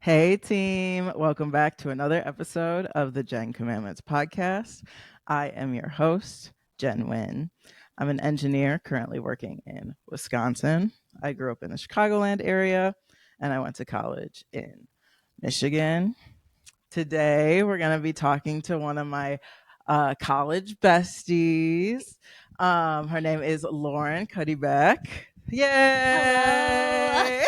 Hey, team. Welcome back to another episode of the Jenn Commandments podcast. I am your host, Jenn Wien. I'm an engineer currently working in Wisconsin. I grew up in the Chicagoland area and I went to college in Michigan. Today, we're going to be talking to one of my college besties. Her name is Lauren Cuddeback. Hello. Yay!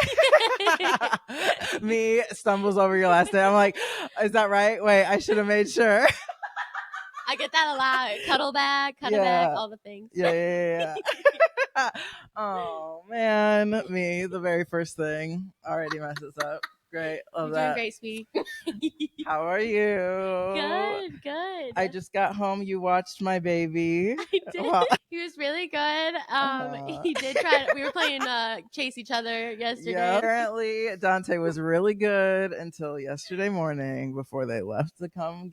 Me stumbles over your last name. I'm like, is that right? Wait, I should have made sure. I get that a lot. Cuddleback, Yeah. all the things. Yeah. Oh, man. Me, the very first thing, already messes up. Great. Love You're that. doing great, sweet. How are you? Good. I just got home. You watched my baby. I did. Well, He was really good. He did try. We were playing chase each other yesterday. yeah. Apparently, Dante was really good until yesterday morning before they left to come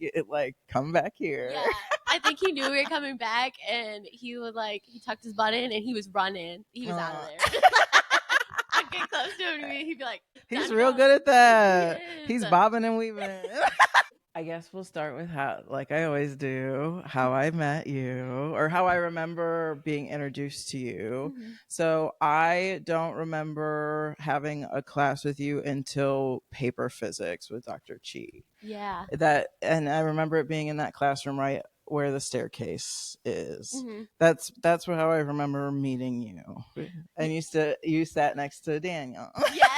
back here. Yeah. I think he knew we were coming back, and he tucked his butt in, and he was running. He was out of there. I'd get close to him, and he'd be like, he's "Time real to go." good at that. He is. He's bobbing and weaving. I guess we'll start with how, like I always do, how I met you or how I remember being introduced to you. Mhm. So I don't remember having a class with you until paper physics with Dr. Chi. Yeah. And I remember it being in that classroom right where the staircase is. Mhm. That's how I remember meeting you. And you sat next to Daniel. Yes.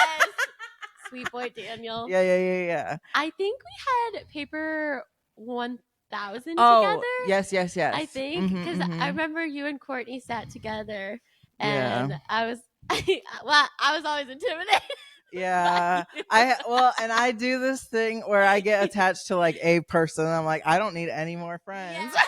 Sweet boy Daniel. Yeah. I think we had paper 1000 Oh, together. yes. I think because I remember you and Courtney sat together, and Yeah. I was I was always intimidated. Yeah. I do this thing where I get attached to like a person. I'm like, I don't need any more friends. Yeah.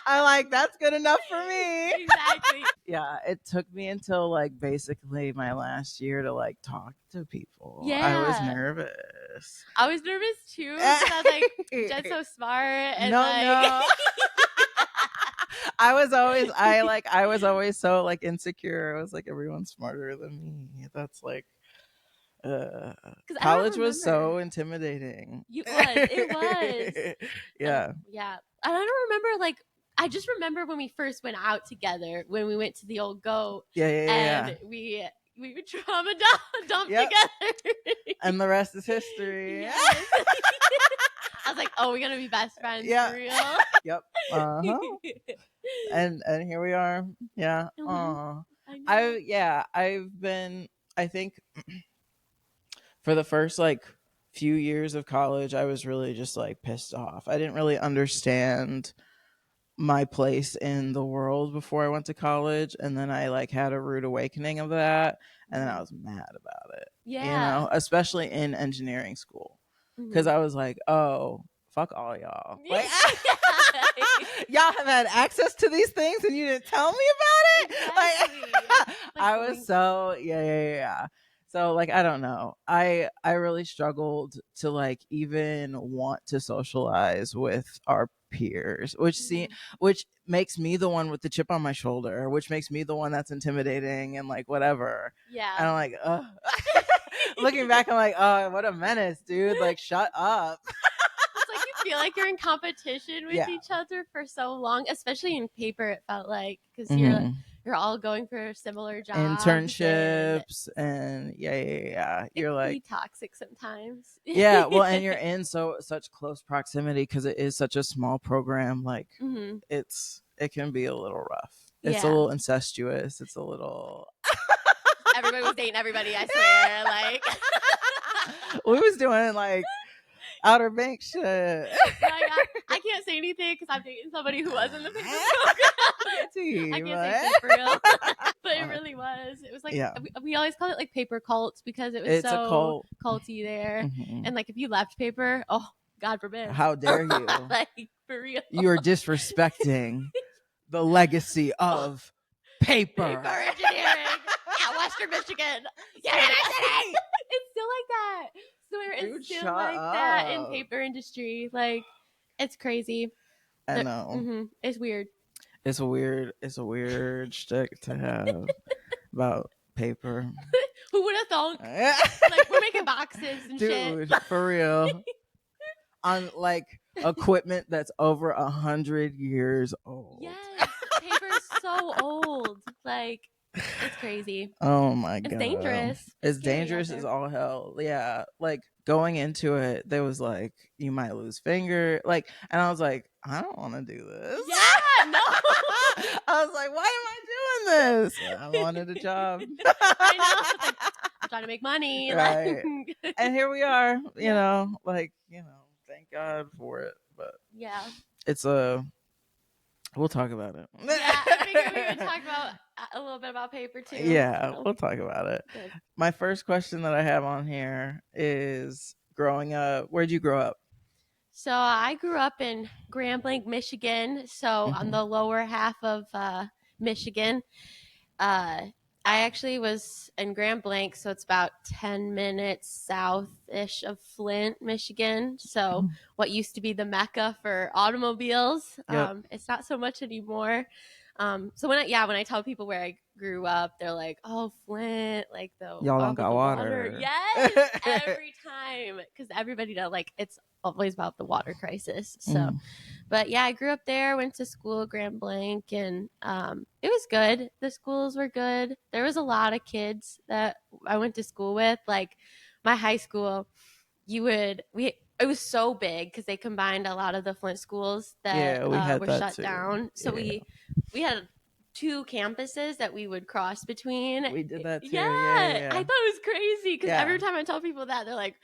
I'm like, that's good enough for me. Exactly. Yeah, it took me until like basically my last year to like talk to people. Yeah. I was nervous. I was nervous too because I was like, Jen's so smart. And no. I was always so like insecure. I was like, everyone's smarter than me. That's like college was so intimidating. It was. Yeah. Yeah. And I don't remember like I just remember when we first went out together when we went to the old goat. Yeah. And we trauma dumped Yep. together. And the rest is history. Yes. I was like, oh, we're gonna be best friends for real. Yep. Uh-huh. And here we are. Yeah. I've been, I think for the first like few years of college, I was really just like pissed off. I didn't really understand my place in the world before I went to college, and then I like had a rude awakening of that, and then I was mad about it. Yeah. You know, especially in engineering school, because I was like, oh, fuck all y'all. Like, y'all have had access to these things and you didn't tell me about it. Exactly. Like, I was so yeah. So like I don't know. I really struggled to like even want to socialize with our peers, which makes me the one with the chip on my shoulder, which makes me the one that's intimidating and like whatever. Yeah. And I'm like, ugh. Looking back, I'm like, oh, what a menace, dude. Like, shut up. It's like you feel like you're in competition with each other for so long, especially in paper. It felt like because you're all going for similar jobs, internships, and yeah. You're like, be toxic sometimes. Yeah, well, and you're in such close proximity because it is such a small program. Like, it can be a little rough. It's a little incestuous. It's a little. Everybody was dating everybody. I swear, like we was doing like Outer Banks shit. I can't say anything because I'm dating somebody who was in the paper program. I can't say shit for real. But it really was. It was like we always call it like paper cults because it was so culty there. And like if you left paper, oh God forbid. How dare you? Like for real. You are disrespecting the legacy of paper engineering at Western Michigan. University. It's still like that. So it's still like that in paper industry. Like it's crazy. I know. It's weird. It's a weird shtick to have about paper. Who would have thought? Like, we're making boxes and shit. Dude, for real. On like equipment that's over 100 years old. Yes, paper's so old. Like, it's crazy. Oh my god, it's dangerous. It's dangerous as all hell. Yeah, like going into it, there was like you might lose finger. Like, and I was like, I don't want to do this. Yeah, no. I was like, why am I doing this? I wanted a job. I know. I'm trying to make money. Right. And here we are. You know, like thank God for it. But yeah, it's we'll talk about it. Yeah, I figured we would talk about a little bit about paper too. Yeah, we'll talk about it. Good. My first question that I have on here is growing up. Where'd you grow up? So I grew up in Grand Blanc, Michigan. So on the lower half of Michigan. I actually was in Grand Blanc, so it's about 10 minutes south-ish of Flint, Michigan. So what used to be the Mecca for automobiles, it's not so much anymore. So when I tell people where I grew up, they're like, "Oh, Flint, like y'all don't got water." Yes, every time, because everybody knows, like, it's always about the water crisis. So, but yeah, I grew up there, went to school at Grand Blanc, and it was good. The schools were good. There was a lot of kids that I went to school with. Like my high school, it was so big because they combined a lot of the Flint schools that were shut down. So we had 2 campuses that we would cross between. We did that too. Yeah. I thought it was crazy because every time I tell people that, they're like,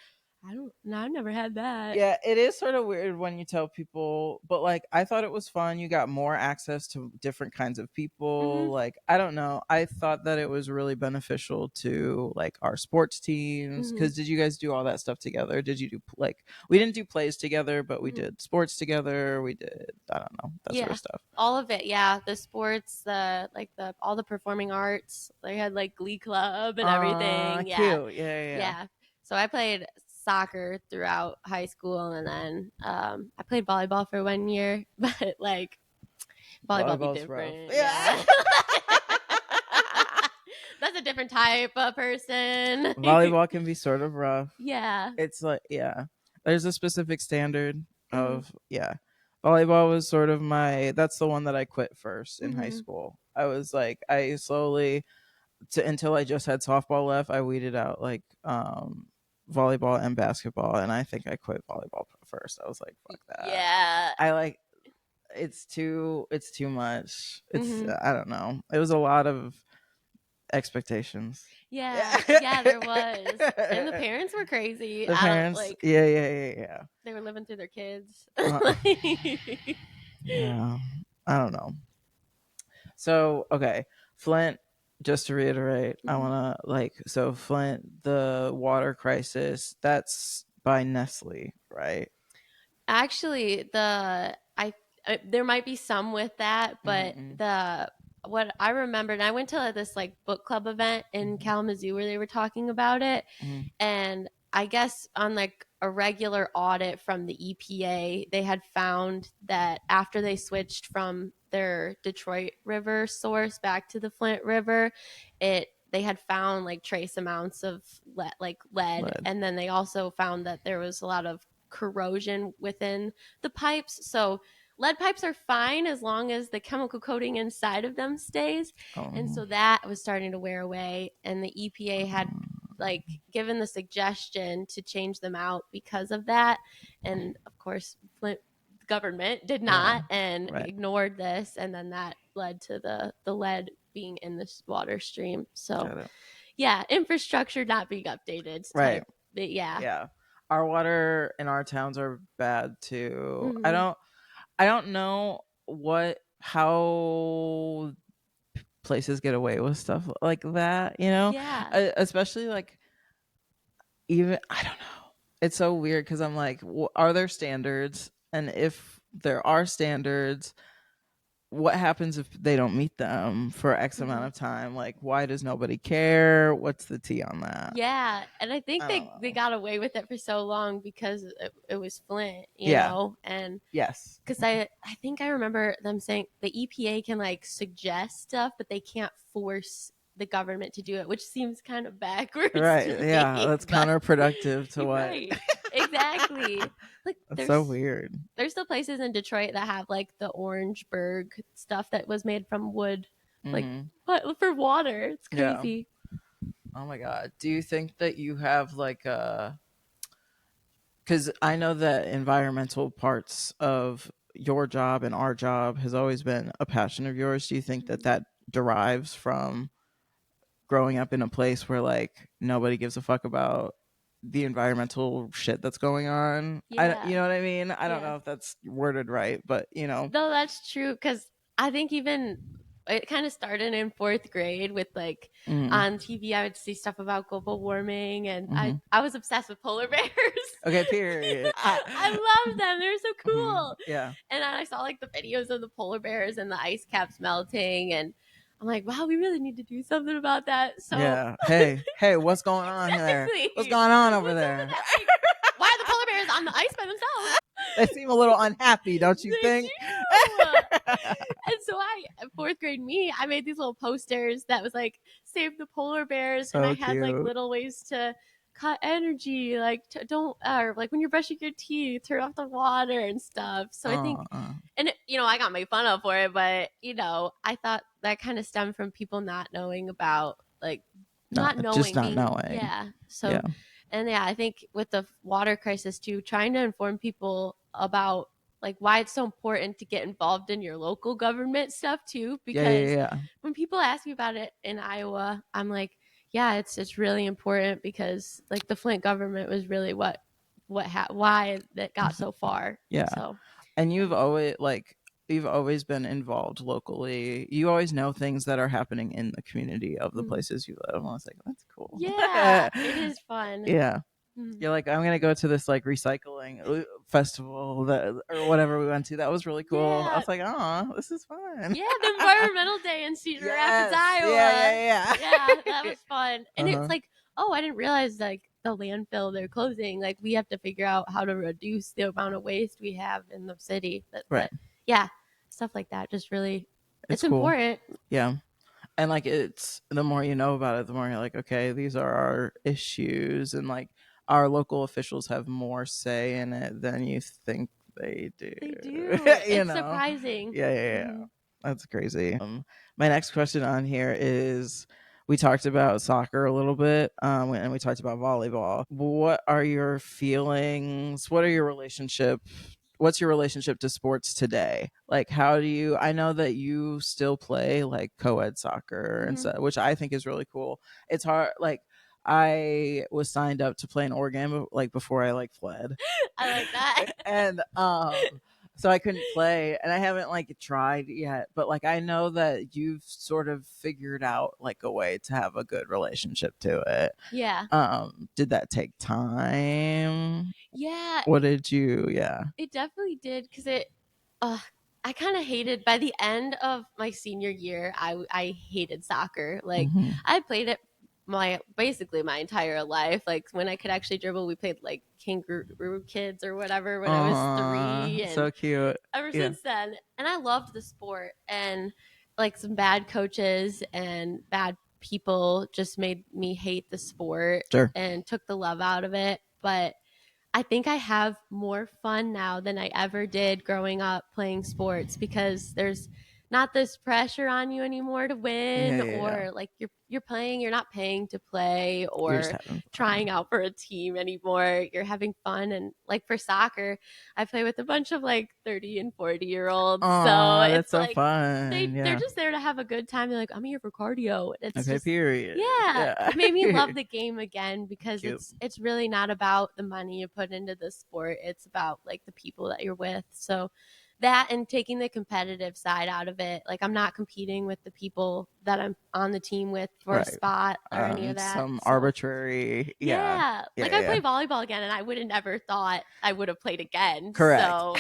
I've never had that. Yeah, it is sort of weird when you tell people, but like I thought it was fun. You got more access to different kinds of people. Like, I don't know. I thought that it was really beneficial to like our sports teams. Because did you guys do all that stuff together? Did you do we didn't do plays together, but we did sports together. We did, I don't know, that sort of stuff. All of it, yeah. The sports, all the performing arts. They had like Glee Club and everything. Cute. Yeah. So I played soccer throughout high school, and then I played volleyball for 1 year, but like volleyball be different. Rough. Yeah. That's a different type of person. Volleyball can be sort of rough. Yeah. It's like, there's a specific standard of, volleyball was sort of that's the one that I quit first in high school. I was like, I slowly, until I just had softball left, I weeded out like volleyball and basketball, and I think I quit volleyball first. I was like, fuck that. Yeah. I like, it's too much. It's I don't know. It was a lot of expectations. Yeah, there was. And the parents were crazy. The parents, yeah. They were living through their kids. Yeah, I don't know. So, okay, Flint, just to reiterate, I want to Flint, the water crisis, that's by Nestle, right? Actually, there might be some with that, but what I remember, and I went to this like book club event in Kalamazoo where they were talking about it, and I guess on like a regular audit from the EPA, they had found that after they switched from their Detroit River source back to the Flint River, they had found like trace amounts of lead, and then they also found that there was a lot of corrosion within the pipes. So lead pipes are fine as long as the chemical coating inside of them stays. And so that was starting to wear away, and the EPA had like given the suggestion to change them out because of that. And of course, Flint government did not and ignored this, and then that led to the lead being in this water stream. So infrastructure not being updated. Right. But yeah. Our water in our towns are bad too. I don't know how places get away with stuff like that, especially like, even, I don't know, it's so weird because I'm like, are there standards? And if there are standards, what happens if they don't meet them for X amount of time? Like, why does nobody care? What's the tea on that? Yeah, and I think they got away with it for so long because it was Flint, you know? And yes, because I think I remember them saying the EPA can like suggest stuff, but they can't force the government to do it, which seems kind of backwards. Right. Yeah. That's counterproductive to what. Right. Exactly. Like that's so weird. There's still places in Detroit that have like the Orangeburg stuff that was made from wood, like but for water. It's crazy. Yeah. Oh my God. Do you think that you have like a, because I know that environmental parts of your job and our job has always been a passion of yours. Do you think that that derives from growing up in a place where like nobody gives a fuck about the environmental shit that's going on? Yeah. You know what I mean? I don't know if that's worded right, but you know. No, that's true, because I think even it kind of started in 4th grade with like on TV I would see stuff about global warming, and I was obsessed with polar bears. Okay, period. I love them. They're so cool. Yeah. And I saw like the videos of the polar bears and the ice caps melting, and I'm like, wow, we really need to do something about that. So yeah. Hey, what's going on there? What's going on over there? Like, why are the polar bears on the ice by themselves? They seem a little unhappy, don't you think? And so in 4th grade I made these little posters that was like, save the polar bears. So and I had like little ways to cut energy, like don't like when you're brushing your teeth, turn off the water and stuff. So I think and it, I got made fun of for it, but I thought that kind of stemmed from people not knowing about like not knowing. Yeah. So and I think with the water crisis too, trying to inform people about like why it's so important to get involved in your local government stuff too, because when people ask me about it in Iowa, I'm like, yeah, it's really important, because like the Flint government was really why that got so far. Yeah. So, and you've always been involved locally. You always know things that are happening in the community of the places you live. I was like, that's cool. Yeah, it is fun. Yeah. You're like, I'm gonna go to this like recycling festival or whatever we went to. That was really cool. I was like, oh, this is fun. Yeah, the Environmental Day in Cedar Rapids, Iowa. Yeah, that was fun. And it's like, oh, I didn't realize like the landfill they're closing. Like we have to figure out how to reduce the amount of waste we have in the city. But yeah, stuff like that just really it's cool. Important. Yeah. And like it's the more you know about it, the more you're like, okay, these are our issues, and like our local officials have more say in it than you think they do. They do. It's surprising. Yeah. That's crazy. My next question on here is, we talked about soccer a little bit, and we talked about volleyball. What are your feelings? What's your relationship to sports today? Like, how do you, I know that you still play like co-ed soccer and stuff, which I think is really cool. It's hard. Like, I was signed up to play an organ like before I like fled. I like that. And so I couldn't play, and I haven't like tried yet, but like I know that you've sort of figured out like a way to have a good relationship to it. Yeah. Did that take time? Yeah. What did you It definitely did, because I kind of hated, by the end of my senior year, I hated soccer. Like I played it basically my entire life. Like when I could actually dribble, we played like Kangaroo Kids or whatever when I was 3. And so cute. Ever since then, and I loved the sport, and like some bad coaches and bad people just made me hate the sport and took the love out of it. But I think I have more fun now than I ever did growing up playing sports, because there's not this pressure on you anymore to win, or like you're playing, you're not paying to play or trying out for a team anymore. You're having fun. And like for soccer, I play with a bunch of like 30 and 40-year-olds. So it's so like fun. They're just there to have a good time. They're like, I'm here for cardio. It's just, period. Yeah. It made me love the game again, because it's really not about the money you put into the sport. It's about like the people that you're with. So that, and taking the competitive side out of it. Like I'm not competing with the people that I'm on the team with for a spot or any of that. Some arbitrary. Like I play volleyball again, and I would have never thought I would have played again. Correct. So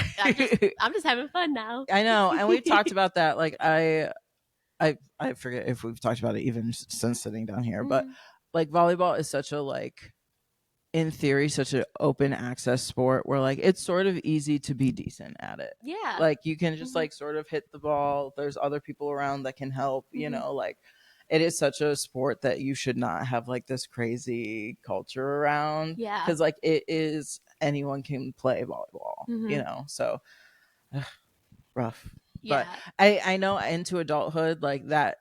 I'm just having fun now. I know. And we've talked about that. Like I forget if we've talked about it even since sitting down here, but like volleyball is such a like, in theory, such an open access sport where like it's sort of easy to be decent at it. Yeah. Like you can just like sort of hit the ball. There's other people around that can help, you know, like, it is such a sport that you should not have like this crazy culture around. Yeah. Because like it is, anyone can play volleyball, you know, so rough. Yeah. But I know into adulthood, like that,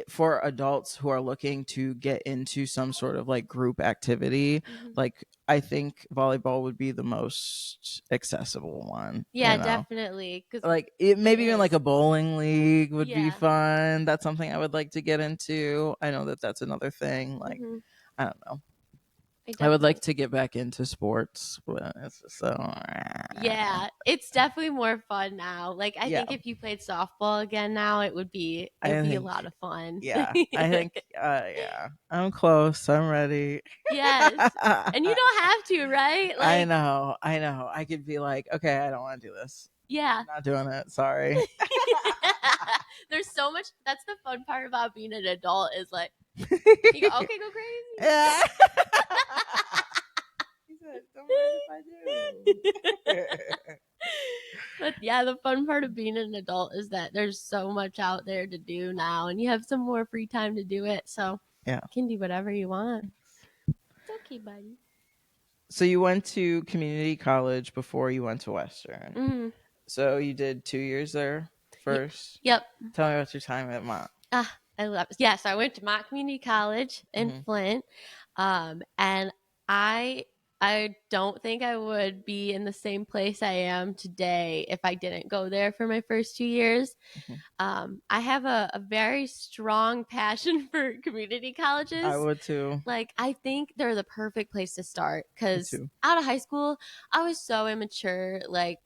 for adults who are looking to get into some sort of like group activity, like I think volleyball would be the most accessible one. Yeah, you know? definitely. Like maybe even like a bowling league would be fun. That's something I would like to get into. I know that that's another thing. Like I don't know. I would like to get back into sports, but it's just so. Yeah, it's definitely more fun now. Like I think if you played softball again now, it would be a lot of fun. Yeah, I think yeah, I'm close. I'm ready. Yes, and you don't have to, right? Like, I know. I could be like, okay, I don't want to do this. Yeah, I'm not doing it. Sorry. There's so much. That's the fun part about being an adult is like, you go, okay, go crazy. Yeah. Don't mind if I do. But yeah, the fun part of being an adult is that there's so much out there to do now, and you have some more free time to do it. So you can do whatever you want. It's okay, buddy. So you went to community college before you went to Western. So you did 2 years there first. Yep. Tell me about your time at Mott. I love it. Yeah, so I went to Mott Community College in Flint, and I don't think I would be in the same place I am today if I didn't go there for my first 2 years. I have a very strong passion for community colleges. I would too. Like, I think they're the perfect place to start because out of high school, I was so immature. Like,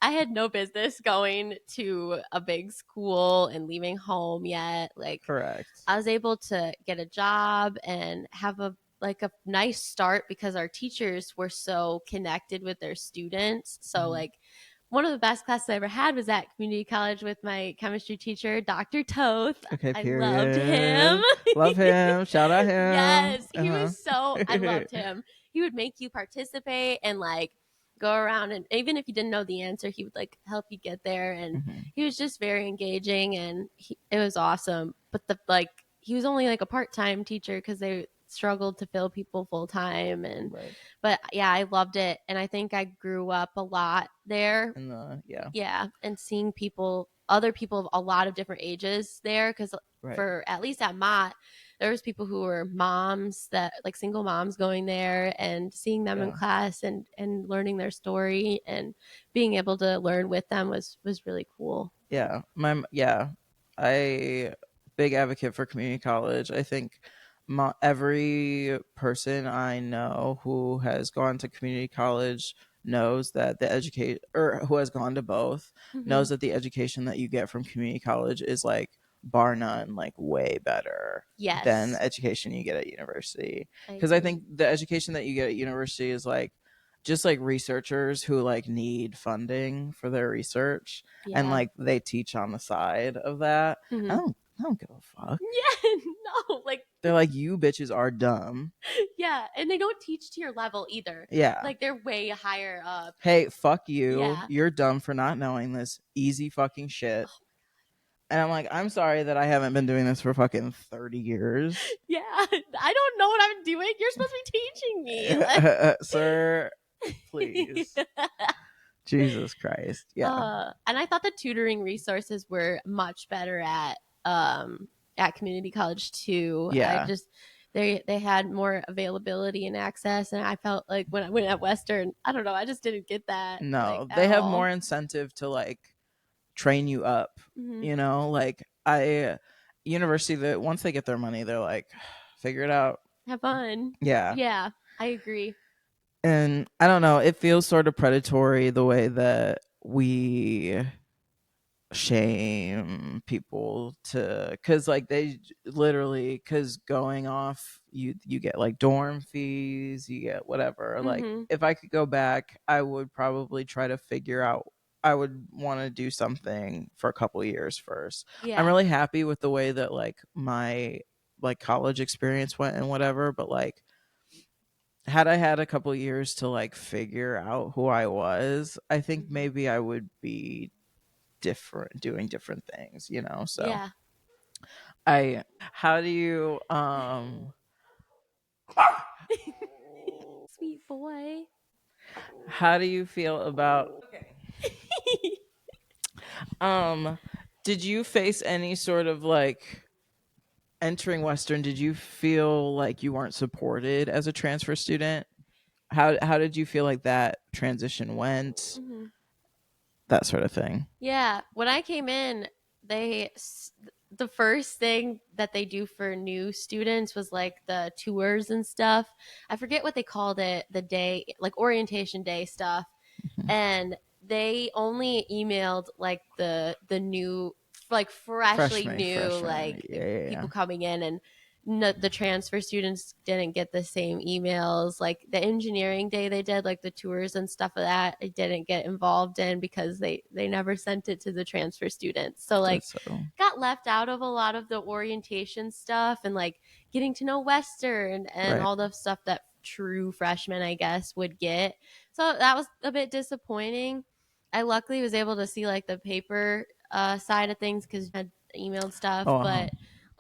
I had no business going to a big school and leaving home yet. Like, correct. I was able to get a job and have a nice start because our teachers were so connected with their students. So like one of the best classes I ever had was at community college with my chemistry teacher, Dr. Toth. Okay, period. I loved him. Love him. Shout out him. Yes, he was so, I loved him. He would make you participate and like go around, and even if you didn't know the answer, he would like help you get there. And he was just very engaging, and it was awesome. But he was only like a part-time teacher because they struggled to fill people full-time. And but yeah, I loved it, and I think I grew up a lot there. And seeing other people of a lot of different ages there, because for at least at Mott, there was people who were moms, that like single moms going there, and seeing them in class and learning their story and being able to learn with them was really cool. I big advocate for community college. I think every person I know who has gone to community college knows that the educate, or who has gone to both, knows that the education that you get from community college is like bar none, like way better than the education you get at university. Because I think the education that you get at university is like just like researchers who like need funding for their research, and like they teach on the side of that. I don't give a fuck. Yeah, no, like they're like, you bitches are dumb. Yeah, and they don't teach to your level either. Yeah, like they're way higher up. Hey, fuck you. Yeah. You're dumb for not knowing this easy fucking shit. And I'm like, I'm sorry that I haven't been doing this for fucking 30 years. Yeah, I don't know what I'm doing. You're supposed to be teaching me. Like... Sir, please. Jesus Christ. Yeah. And I thought the tutoring resources were much better at community college too. Yeah. They had more availability and access, and I felt like when I went at Western, I don't know, I just didn't get that. No, they have more incentive to like train you up. You know, like university, that once they get their money, they're like, figure it out, have fun. Yeah, I agree. And I don't know, it feels sort of predatory the way that we shame people to, because like they literally, because going off, you get like dorm fees, you get whatever. Like if I could go back, I would probably try to figure out, I would want to do something for a couple of years first. I'm really happy with the way that like my like college experience went and whatever, but like had I had a couple of years to like figure out who I was, I think maybe I would be different, doing different things, you know. So How do you Sweet boy. How do you feel about did you face any sort of like entering Western, did you feel like you weren't supported as a transfer student? How did you feel like that transition went? Mm-hmm. That sort of thing. Yeah, when I came in, the first thing that they do for new students was like the tours and stuff. I forget what they called it, the day, like orientation day stuff. Mm-hmm. And they only emailed like the new, like freshly new, like people coming in, and the transfer students didn't get the same emails. Like the engineering day they did, like the tours and stuff of that, I didn't get involved in because they never sent it to the transfer students. So like got left out of a lot of the orientation stuff and like getting to know Western and all the stuff that true freshmen, I guess, would get. So that was a bit disappointing. I luckily was able to see like the paper side of things because I had emailed stuff, but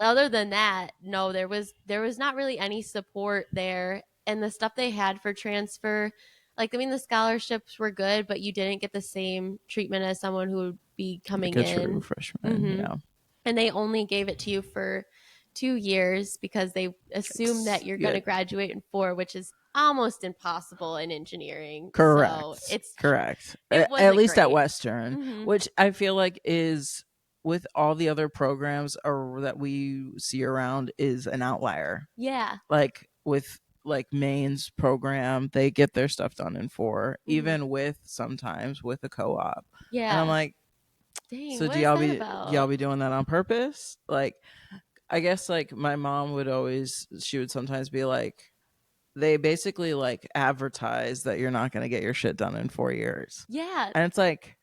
other than that, no, there was not really any support there. And the stuff they had for transfer, like, I mean, the scholarships were good, but you didn't get the same treatment as someone who would be coming like in. True freshman, mm-hmm. Yeah. And they only gave it to you for 2 years because they assume that you're going to graduate in 4, which is almost impossible in engineering. Correct. So it's correct. At least at Western, mm-hmm. which I feel like is, with all the other programs that we see around, is an outlier. Yeah. Like with like Maine's program, they get their stuff done in 4, mm-hmm. even with sometimes with a co-op. Yeah. And I'm like, dang, so do y'all be doing that on purpose? Like, I guess like my mom she would sometimes be like, they basically like advertise that you're not going to get your shit done in 4 years. Yeah. And it's like,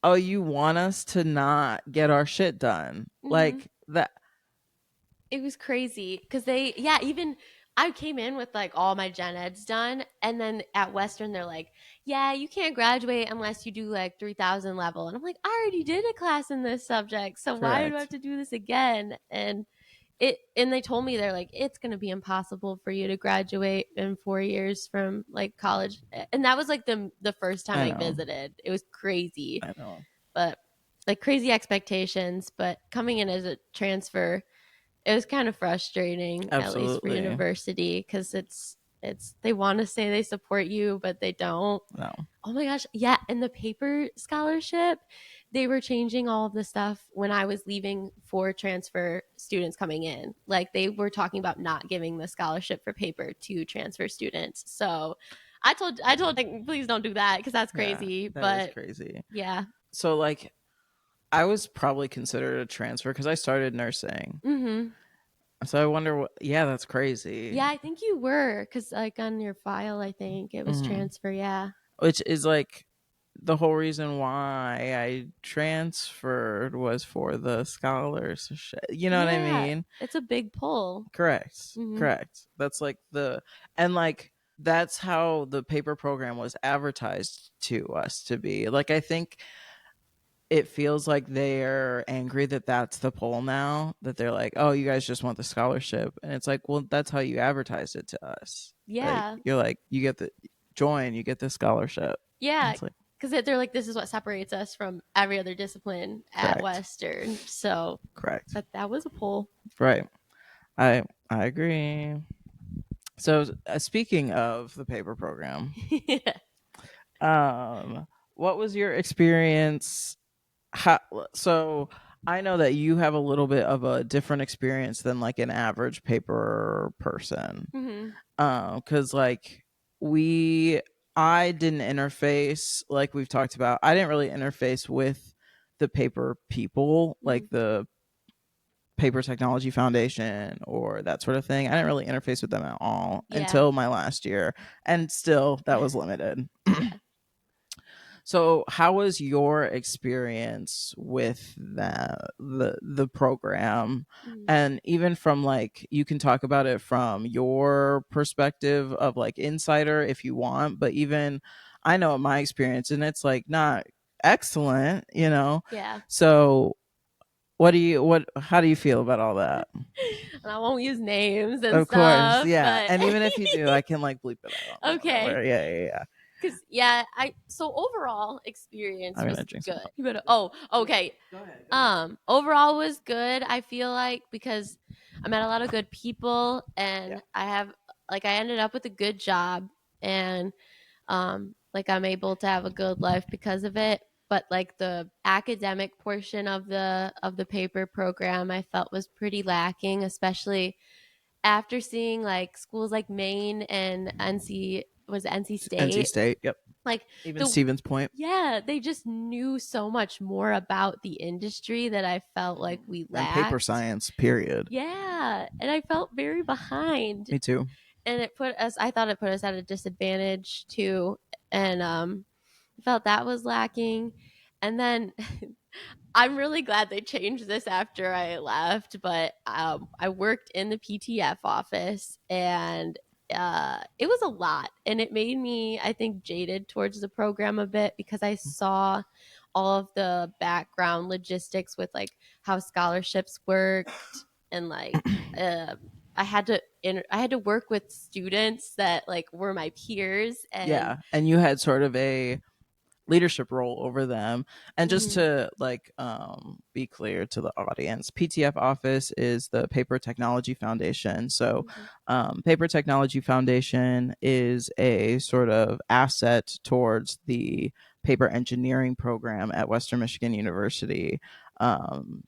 oh, you want us to not get our shit done? Mm-hmm. Like that. It was crazy because even I came in with like all my gen eds done, and then at Western they're like, yeah, you can't graduate unless you do like 3,000 level. And I'm like, I already did a class in this subject, so why do I have to do this again? And they told me, they're like, it's going to be impossible for you to graduate in 4 years from like college. And that was like the first time I visited. It was crazy. I know. But like crazy expectations, but coming in as a transfer, it was kind of frustrating. Absolutely. At least for university, because it's they want to say they support you, but they don't. No. Oh my gosh. Yeah. And the paper scholarship, they were changing all of the stuff when I was leaving for transfer students coming in. Like they were talking about not giving the scholarship for paper to transfer students. So I told like, please don't do that, because that's crazy. Yeah, that is crazy. Yeah. So like, I was probably considered a transfer because I started nursing. Mm-hmm. So I wonder what. Yeah, that's crazy. Yeah, I think you were, because like on your file, I think it was transfer. Yeah. Which is like the whole reason why I transferred was for the scholars. You know what I mean? It's a big pull. Correct. Mm-hmm. Correct. That's like that's how the paper program was advertised to us to be. Like, I think it feels like they're angry that that's the poll now, that they're like, oh, you guys just want the scholarship. And it's like, well, that's how you advertised it to us. Yeah. Like, you're like, you get you get the scholarship. Yeah. Because they're like, this is what separates us from every other discipline at Western. So correct. That was a poll. Right. I agree. So speaking of the paper program, what was your experience? So I know that you have a little bit of a different experience than like an average paper person. Mm-hmm. Because like I didn't interface, like we've talked about. I didn't really interface with the paper people, mm-hmm. like the Paper Technology Foundation or that sort of thing. I didn't really interface with them at all until my last year, and still that was limited. So how was your experience with the program? Mm-hmm. And even from like, you can talk about it from your perspective of like insider if you want, but even I know my experience, and it's like not excellent, you know? Yeah. So how do you feel about all that? And I won't use names and of stuff. course, yeah. But And even if you do, I can like bleep it out. Okay. Yeah. Because so overall experience I'm was gonna drink good. some You better. Oh, okay. Go ahead. Overall was good. I feel like because I met a lot of good people, and Yeah. I ended up with a good job, and like I'm able to have a good life because of it. But like the academic portion of the paper program, I felt was pretty lacking, especially after seeing like schools like Maine and NC NC State. State, yep. Like Even Stevens Point. yeah, they just knew so much more about the industry that I felt like we lacked. And paper science, period. Yeah, and I felt very behind. Me too. And I thought it put us at a disadvantage too, and I felt that was lacking. And then I'm really glad they changed this after I left, but I worked in the PTF office, and it was a lot, and it made me, I think, jaded towards the program a bit because I saw all of the background logistics with like how scholarships worked, and like I had to work with students that like were my peers, and you had sort of a leadership role over them. And just to like be clear to the audience, PTF office is the Paper Technology Foundation. So Paper Technology Foundation is a sort of asset towards the paper engineering program at Western Michigan University.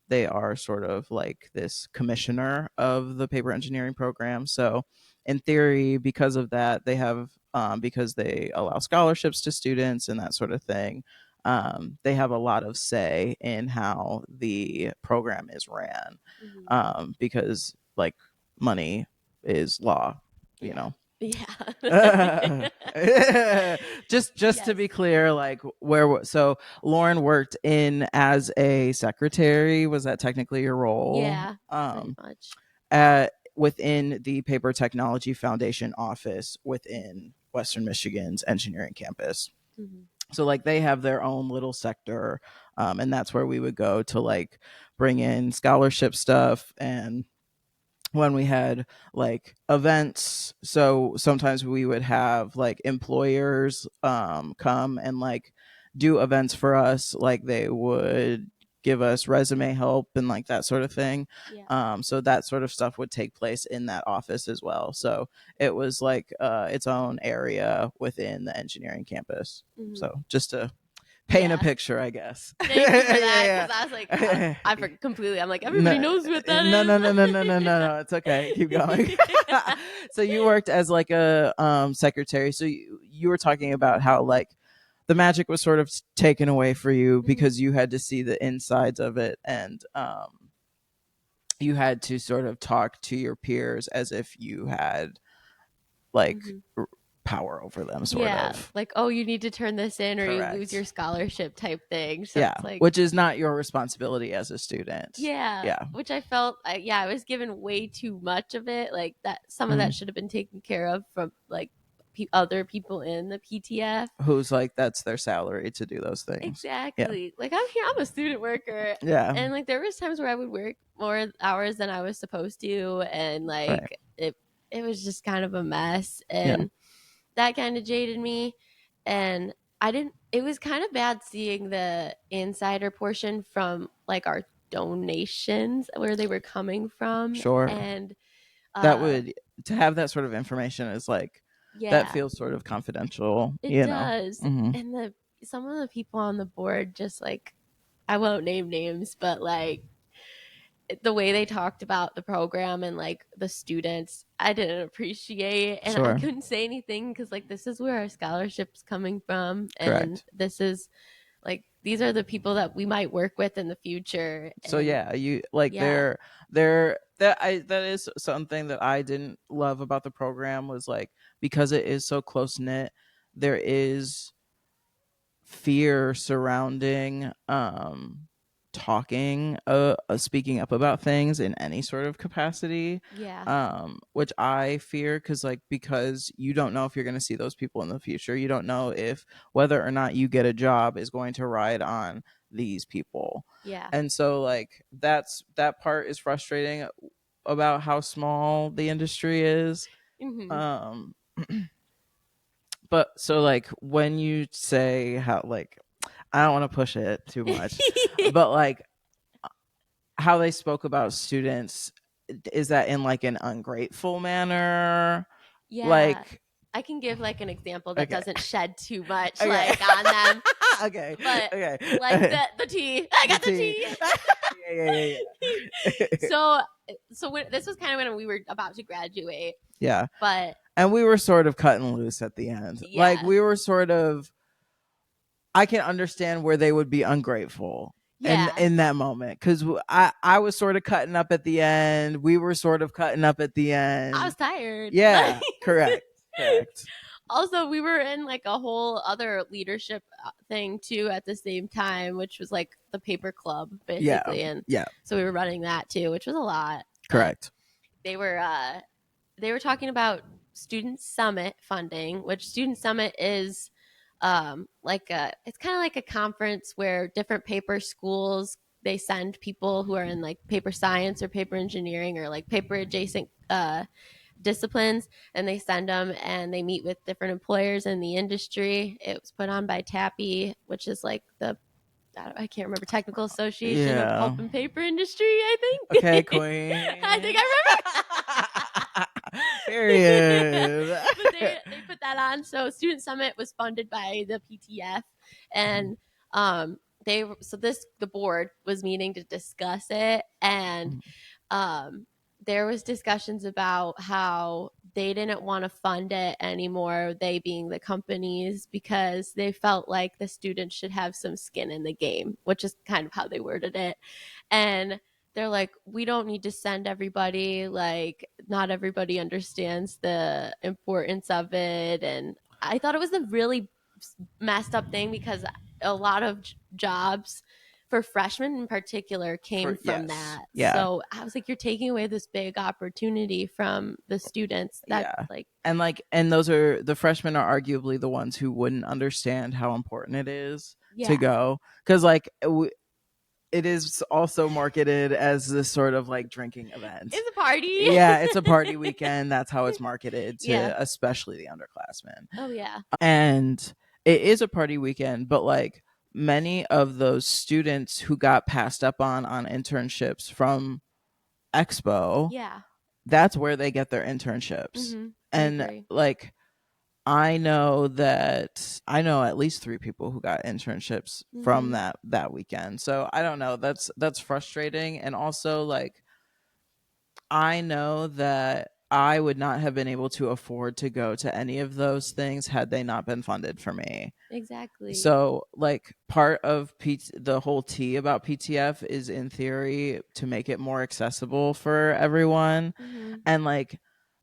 They are sort of like this commissioner of the paper engineering program. So in theory, because of that, they have because they allow scholarships to students and that sort of thing. They have a lot of say in how the program is ran, because like money is law, you know. Yeah. just yes. To be clear, like so Lauren worked in as a secretary. Was that technically your role? Yeah, pretty much. Within the Paper Technology Foundation office within Western Michigan's engineering campus. So like they have their own little sector, and that's where we would go to like bring in scholarship stuff. And when we had like events, so sometimes we would have like employers come and like do events for us, like they would give us resume help and like that sort of thing. So that sort of stuff would take place in that office as well. So it was like its own area within the engineering campus. So just to paint a picture, I guess. Thank you for that, because I was like, I forgot completely. I'm like, everybody knows what that is. No. It's okay. Keep going. So you worked as like a secretary. So you were talking about how like the magic was sort of taken away for you because you had to see the insides of it, and you had to sort of talk to your peers as if you had like power over them, sort of. Like, oh, you need to turn this in or you lose your scholarship type thing. So yeah, it's like, which is not your responsibility as a student. Yeah, which I felt I was given way too much of it, like that some of that should have been taken care of from like other people in the PTF who's like that's their salary to do those things. Exactly. Like I'm a student worker, and like there was times where I would work more hours than I was supposed to, and like it was just kind of a mess, and that kind of jaded me. And it was kind of bad seeing the insider portion from like our donations, where they were coming from. And that would, to have that sort of information is like, that feels sort of confidential. It does. And some of the people on the board, just like, I won't name names, but like the way they talked about the program and like the students, I didn't appreciate, and I couldn't say anything because like this is where our scholarship's coming from, and this is like these are the people that we might work with in the future. So you like that is something that I didn't love about the program, was like, because it is so close knit, there is fear surrounding talking speaking up about things in any sort of capacity, which I fear, because you don't know if you're going to see those people in the future. You don't know if whether or not you get a job is going to ride on these people. Yeah. And so like that part is frustrating about how small the industry is. But so like when you say how, like, I don't want to push it too much, but like how they spoke about students, is that in like an ungrateful manner? Yeah. Like, I can give like an example that Okay. doesn't shed too much Okay. like on them. Okay. But Okay. like the tea. I got the tea. Yeah. So when, this was kind of when we were about to graduate. Yeah. But And we were sort of cutting loose at the end. Yeah. Like we were sort of, I can understand where they would be ungrateful. Yeah. In that moment, because I was sort of cutting up at the end. We were sort of cutting up at the end. I was tired. Yeah, correct. Also, we were in like a whole other leadership thing too at the same time, which was like the paper club basically. And so we were running that too, which was a lot. Correct. They were talking about Student Summit funding, which Student Summit is it's kind of like a conference where different paper schools, they send people who are in like paper science or paper engineering or like paper adjacent disciplines, and they send them and they meet with different employers in the industry. It was put on by TAPI, which is like I can't remember, Technical Association of Pulp and Paper Industry, I think. Okay, queen. I think I remember. Period. But they put that on. So Student Summit was funded by the PTF, and the board was meeting to discuss it, and there was discussions about how they didn't want to fund it anymore, they being the companies, because they felt like the students should have some skin in the game, which is kind of how they worded it. And they're like, we don't need to send everybody, like not everybody understands the importance of it. And I thought it was a really messed up thing, because a lot of jobs for freshmen in particular came from that. Yeah. So I was like, you're taking away this big opportunity from the students. And those are, the freshmen are arguably the ones who wouldn't understand how important it is to go. Because like it is also marketed as this sort of like drinking event. It's a party. Yeah, it's a party weekend. That's how it's marketed to especially the underclassmen. Oh yeah. And it is a party weekend, but like many of those students who got passed up on internships from Expo, that's where they get their internships. And like I know at least 3 people who got internships from that weekend. So I don't know, that's frustrating. And also like I know that I would not have been able to afford to go to any of those things had they not been funded for me. Exactly. So like part of the whole tea about PTF is in theory to make it more accessible for everyone. And like,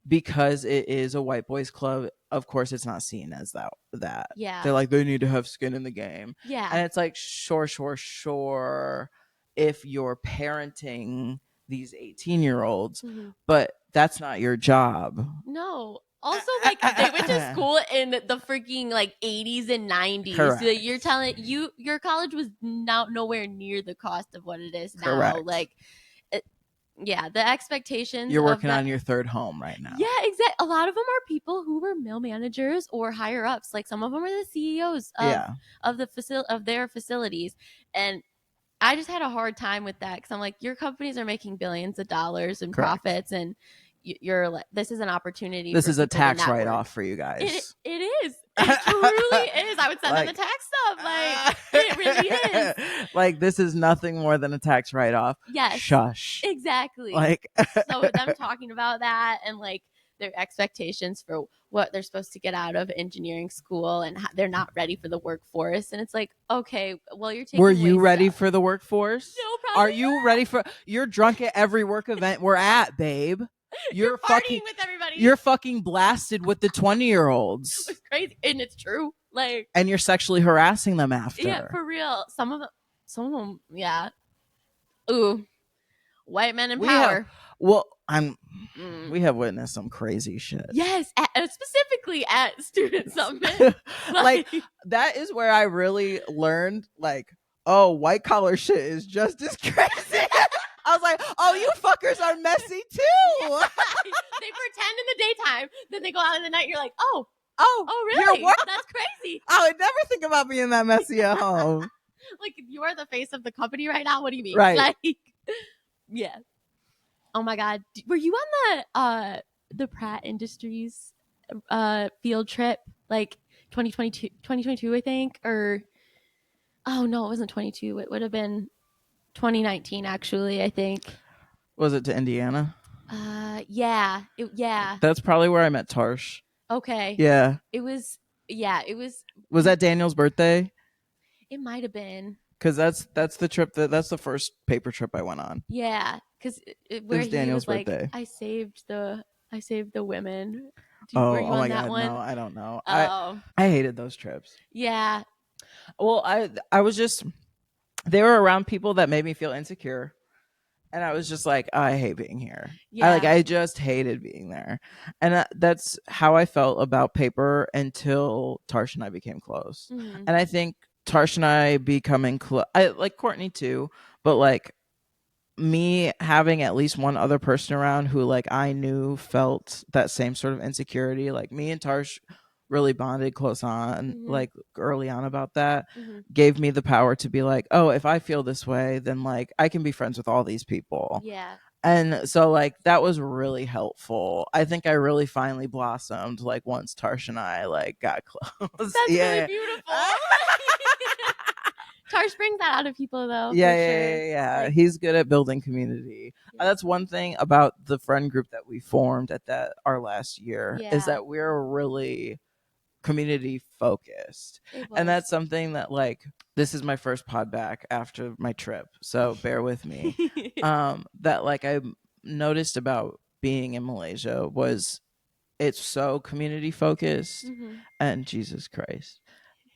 because it is a white boys club, of course it's not seen as that. Yeah. They're like, they need to have skin in the game. Yeah. And it's like, sure. If you're parenting these 18-year-olds, but that's not your job. No. Also, like, they went to school in the freaking like 80s and 90s. Correct. So you're telling your college was nowhere near the cost of what it is now. Correct. Like, the expectations. You're working on your third home right now. Yeah, exactly. A lot of them are people who were mill managers or higher ups. Like some of them are the CEOs of their facilities, and I just had a hard time with that, because I'm like, your companies are making billions of dollars in profits, and you're like, this is an opportunity. This is a tax write-off for you guys. It is. It truly is. I would send them the tax stuff. Like, it really is. Like, this is nothing more than a tax write-off. Yes. Shush. Exactly. Like, so them talking about that and like their expectations for what they're supposed to get out of engineering school, and they're not ready for the workforce. And it's like, okay, well, you're taking. Were you ready for the workforce? No, probably. Are you ready for? You're drunk at every work event we're at, babe. You're partying with everybody. You're fucking blasted with the 20-year-olds. It's crazy, and it's true. Like, and you're sexually harassing them after. Yeah, for real. Some of them, yeah. Ooh, white men in power. We have witnessed some crazy shit. Yes, specifically at Student Summit. Like, that is where I really learned, like, oh, white collar shit is just as crazy. I was like, oh, you fuckers are messy too. They pretend in the daytime, then they go out in the night. And you're like, oh, really? That's crazy. I would never think about being that messy at home. Like, you are the face of the company right now. What do you mean? Right. Like, yeah. Oh my God. Were you on the Pratt Industries field trip, like 2022, I think? Or, oh no, it wasn't 22. It would have been 2019, actually, I think. Was it to Indiana? Yeah. That's probably where I met Tarsh. Okay. Yeah. It was. Was that Daniel's birthday? It might have been. Because that's the trip that's the first paper trip I went on. Yeah, because where he Daniel's was birthday. Like, I saved the women. Were you on my God, one? No, I don't know. Oh. I hated those trips. Yeah. Well, I was just, they were around people that made me feel insecure. And I was just like, I hate being here. Yeah. I just hated being there. And that's how I felt about paper until Tarsh and I became close. Mm-hmm. And I think Tarsh and I becoming close, I like Courtney too, but like me having at least one other person around who like I knew felt that same sort of insecurity, like me and Tarsh really bonded close on, mm-hmm. like early on about that, mm-hmm. gave me the power to be like, oh, if I feel this way, then like I can be friends with all these people. Yeah. And so like that was really helpful. I think I really finally blossomed like once Tarsh and I like got close. That's really beautiful. Tarsh brings that out of people though. Yeah. Like, he's good at building community. Yeah. That's one thing about the friend group that we formed at our last year, is that we're really community focused. And that's something that like, this is my first pod back after my trip, so bear with me. That like I noticed about being in Malaysia was it's so community focused, mm-hmm. and Jesus Christ.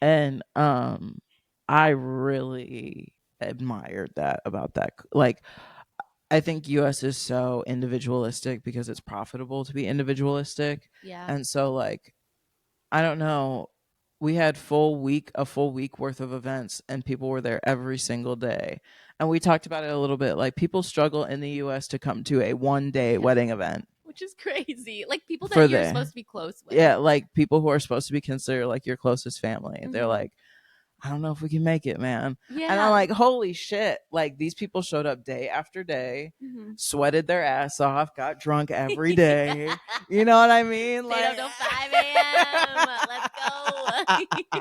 And I really admired that about that. Like, I think US is so individualistic because it's profitable to be individualistic. Yeah. And so like, I don't know, we had a full week worth of events, and people were there every single day. And we talked about it a little bit. Like, people struggle in the US to come to a one-day wedding event. Which is crazy. Like, people that you're supposed to be close with. Yeah, like people who are supposed to be considered like your closest family. Mm-hmm. They're like, I don't know if we can make it, man. Yeah. And I'm like, holy shit. Like, these people showed up day after day, mm-hmm. sweated their ass off, got drunk every day. You know what I mean? Stayed up till 5 a.m. Let's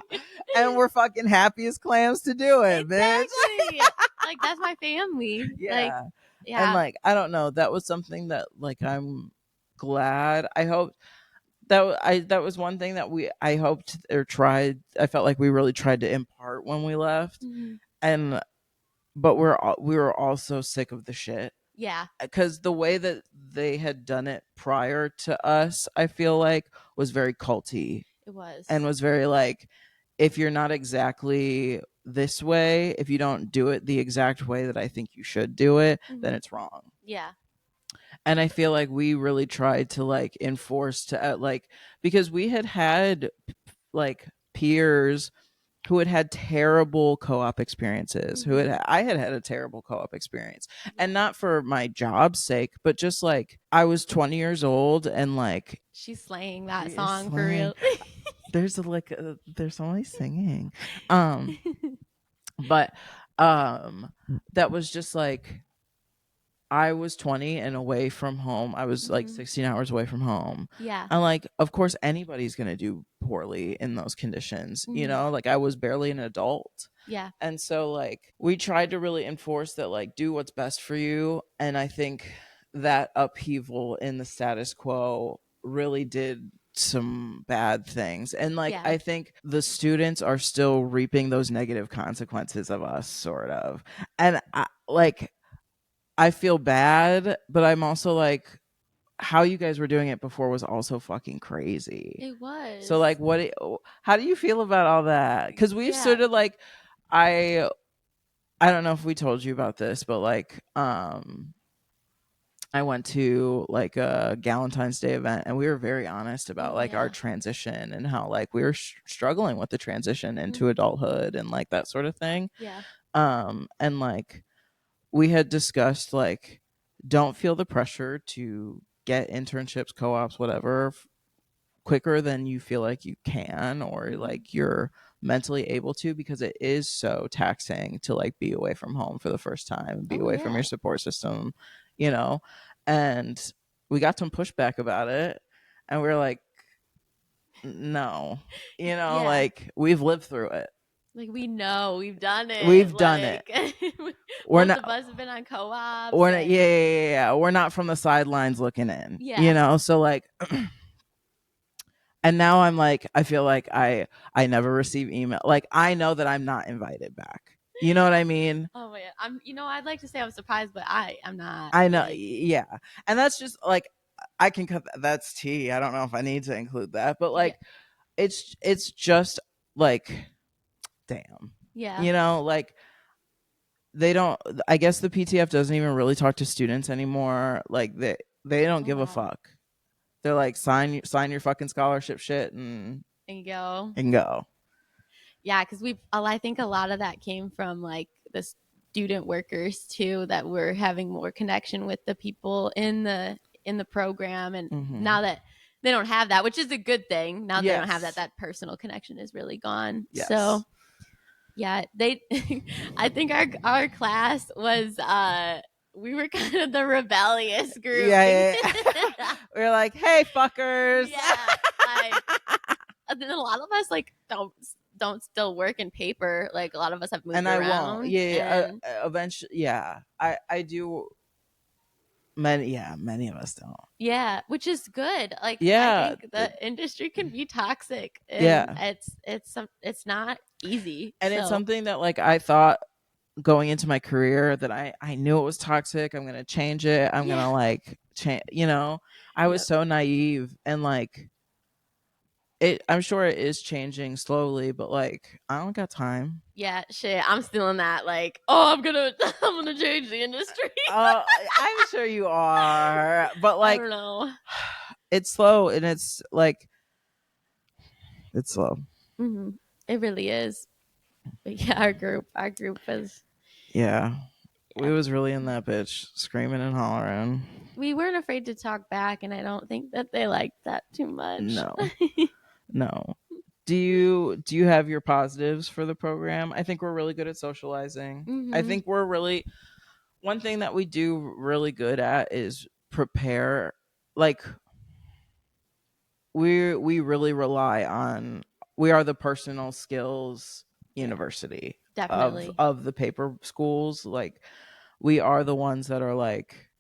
go. And we're fucking happy as clams to do it, exactly. Bitch. Like, that's my family. Yeah. Like, yeah. And like, I don't know. That was something that like, I'm glad. I hope that was one thing that I hoped or tried. I felt like we really tried to impart when we left, mm-hmm. But we were also sick of the shit. Yeah, because the way that they had done it prior to us, I feel like was very culty. It was, and was very like, if you're not exactly this way, if you don't do it the exact way that I think you should do it, mm-hmm. then it's wrong. Yeah. And I feel like we really tried to like enforce to like, because we had like peers who had terrible co-op experiences, mm-hmm. I had a terrible co-op experience, and not for my job's sake, but just like I was 20 years old and like she's slaying that song for real. There's there's only singing, but that was just like, I was 20 and away from home. I was like 16 hours away from home. Yeah. And like, of course, anybody's going to do poorly in those conditions. Mm-hmm. You know, like I was barely an adult. Yeah. And so like, we tried to really enforce that, like, do what's best for you. And I think that upheaval in the status quo really did some bad things. And like, I think the students are still reaping those negative consequences of us, sort of. And I feel bad, but I'm also like, how you guys were doing it before was also fucking crazy. It was. So like, how do you feel about all that? Because we've sort of like, I don't know if we told you about this, but like, I went to like a Galentine's Day event, and we were very honest about like our transition and how like we were struggling with the transition into adulthood and like that sort of thing. Yeah. And like we had discussed like don't feel the pressure to get internships, co-ops, whatever quicker than you feel like you can or like you're mentally able to, because it is so taxing to like be away from home for the first time and be away from your support system, you know. And we got some pushback about it, and we we're like, no, you know, like we've lived through it. Like we know we've done it. We've done it. Both of us have been on co-ops. We're not, yeah. We're not from the sidelines looking in. Yeah. You know, so like and now I'm like, I feel like I never receive email. Like I know that I'm not invited back. You know what I mean? Oh my God. I'd like to say I'm surprised, but I'm not. I know. Like, yeah. And that's just like, I can cut that's tea. I don't know if I need to include that, but like it's just like, damn. Yeah. You know, like they don't, I guess the PTF doesn't even really talk to students anymore. Like they don't give a fuck. They're like, sign your fucking scholarship shit and go. Yeah, because I think a lot of that came from like the student workers too, that were having more connection with the people in the program, and now that they don't have that, which is a good thing. Now they don't have that personal connection is really gone. Yes. So yeah, I think our class was we were kind of the rebellious group. Yeah. We were like, hey, fuckers. Yeah. And then a lot of us like don't still work in paper. Like a lot of us have moved around. And I won't. Yeah. Eventually. Yeah. I do. Many of us don't. Yeah, which is good. Like, I think the industry can be toxic. And it's not easy. And it's something that like I thought going into my career that I knew it was toxic. I'm gonna change it. I'm gonna like change. You know, I was so naive, and like I'm sure it is changing slowly, but like I don't got time. Yeah, shit. I'm still in that like, I'm gonna change the industry. I'm sure you are, but like I don't know. It's slow, and it's like it's slow. Mm-hmm. It really is. But yeah, our group was. Yeah, we was really in that bitch, screaming and hollering. We weren't afraid to talk back, and I don't think that they liked that too much. No. Do you have your positives for the program? I think we're really good at socializing. I think we're really, one thing that we do really good at is prepare. Like we really rely on, we are the personal skills university of the paper schools. Like we are the ones that are like,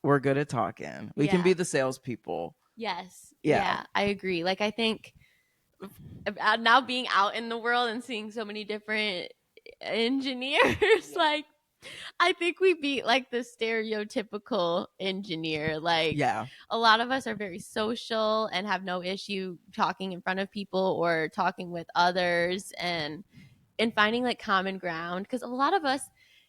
we're good at talking. We can be the salespeople. Yes. Yeah, I agree. Like I think now being out in the world and seeing so many different engineers, like I think we beat like the stereotypical engineer. Like a lot of us are very social and have no issue talking in front of people or talking with others, and finding like common ground, because a lot of us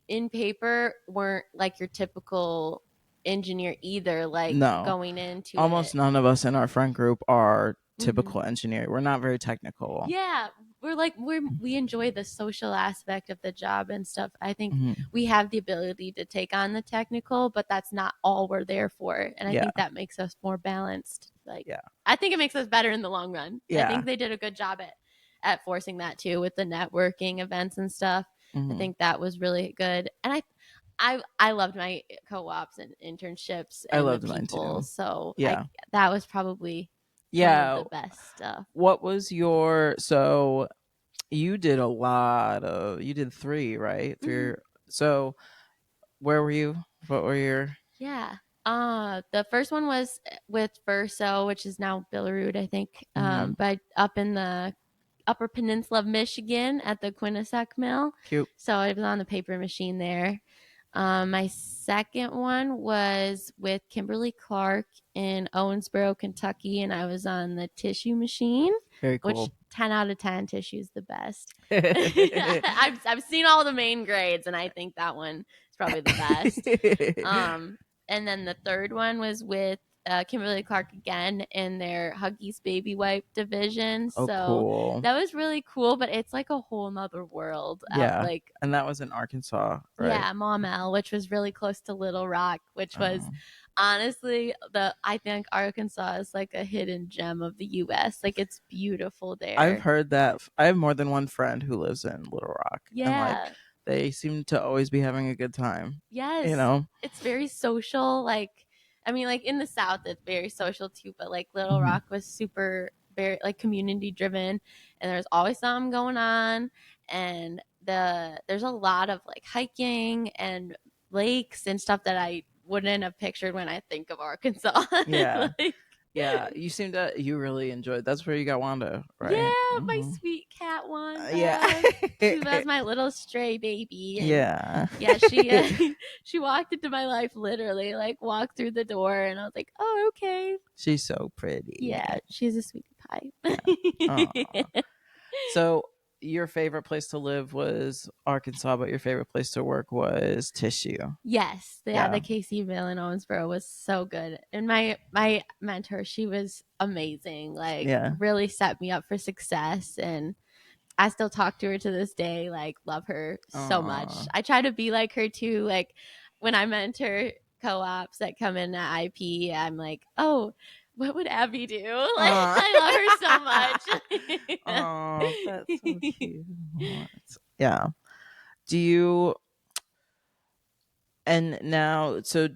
in paper weren't like your typical engineer either. Like going into almost none of us in our friend group are typical engineer. We're not very technical. Yeah, we're like we enjoy the social aspect of the job and stuff. I think we have the ability to take on the technical, but that's not all we're there for. And I think that makes us more balanced. Like I think it makes us better in the long run. I think they did a good job at forcing that too, with the networking events and stuff. I think that was really good. And I loved my co-ops and internships. And I loved mine too. So that was probably some of the best stuff. What was so you did a lot of, you did 3, right? 3. So where were you? What were your? The first one was with Verso, which is now Billerud, I think. But up in the Upper Peninsula of Michigan at the Quinnipiac Mill. Cute. So I was on the paper machine there. My second one was with Kimberly Clark in Owensboro, Kentucky, and I was on the tissue machine. Very cool. Which 10 out of 10 tissue is the best. I've seen all the main grades, and I think that one is probably the best. And then the third one was with Kimberly Clark again in their Huggies baby wipe division. Oh, so cool. that was really cool, but it's like a whole nother world. Yeah. Like, and that was in Arkansas, right? Yeah, Maumelle, which was really close to Little Rock, which was honestly I think Arkansas is like a hidden gem of the US. Like, it's beautiful there. I've heard that. I have more than one friend who lives in Little Rock. Yeah. And like they seem to always be having a good time. Yes. You know? It's very social. Like, I mean, like in the South, it's very social too, but like Little Rock was super, very like community driven, and there's always something going on. And there's a lot of like hiking and lakes and stuff that I wouldn't have pictured when I think of Arkansas. Yeah. Like, yeah, you really enjoyed. That's where you got Wanda, right? Yeah, my sweet cat Wanda. Yeah. She was my little stray baby. And yeah. Yeah, she walked into my life literally, like walked through the door, and I was like, "Oh, okay." She's so pretty. Yeah, she's a sweetie pie. So your favorite place to live was Arkansas, but your favorite place to work was Tissue. Yes, the KC Mill in Owensboro was so good, and my mentor, she was amazing. Like, really set me up for success, and I still talk to her to this day. Like, love her so much. I try to be like her too. Like, when I mentor co-ops that come in at IP, I'm like, oh, what would Abby do? Like, I love her so much. Oh, that's so cute. Yeah. Do you, and now, so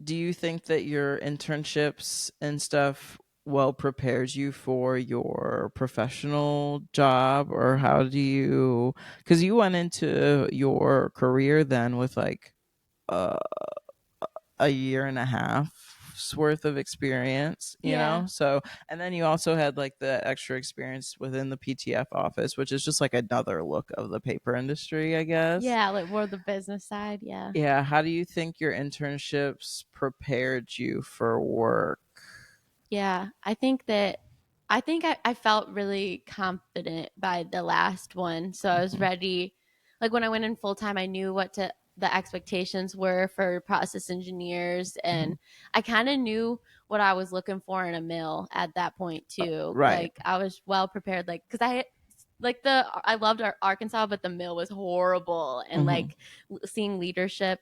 do you think that your internships and stuff well prepares you for your professional job, or how do you, because you went into your career then with like a year and a half's worth of experience, you know? So, and then you also had like the extra experience within the PTF office, which is just like another look of the paper industry, I guess. Yeah, like more the business side. Yeah. Yeah. How do you think your internships prepared you for work? Yeah, I think I felt really confident by the last one. So I was ready. Like, when I went in full time, I knew the expectations were for process engineers, and I kind of knew what I was looking for in a mill at that point too. Right. Like, I was well prepared, like, because I loved Arkansas, but the mill was horrible, and like seeing leadership.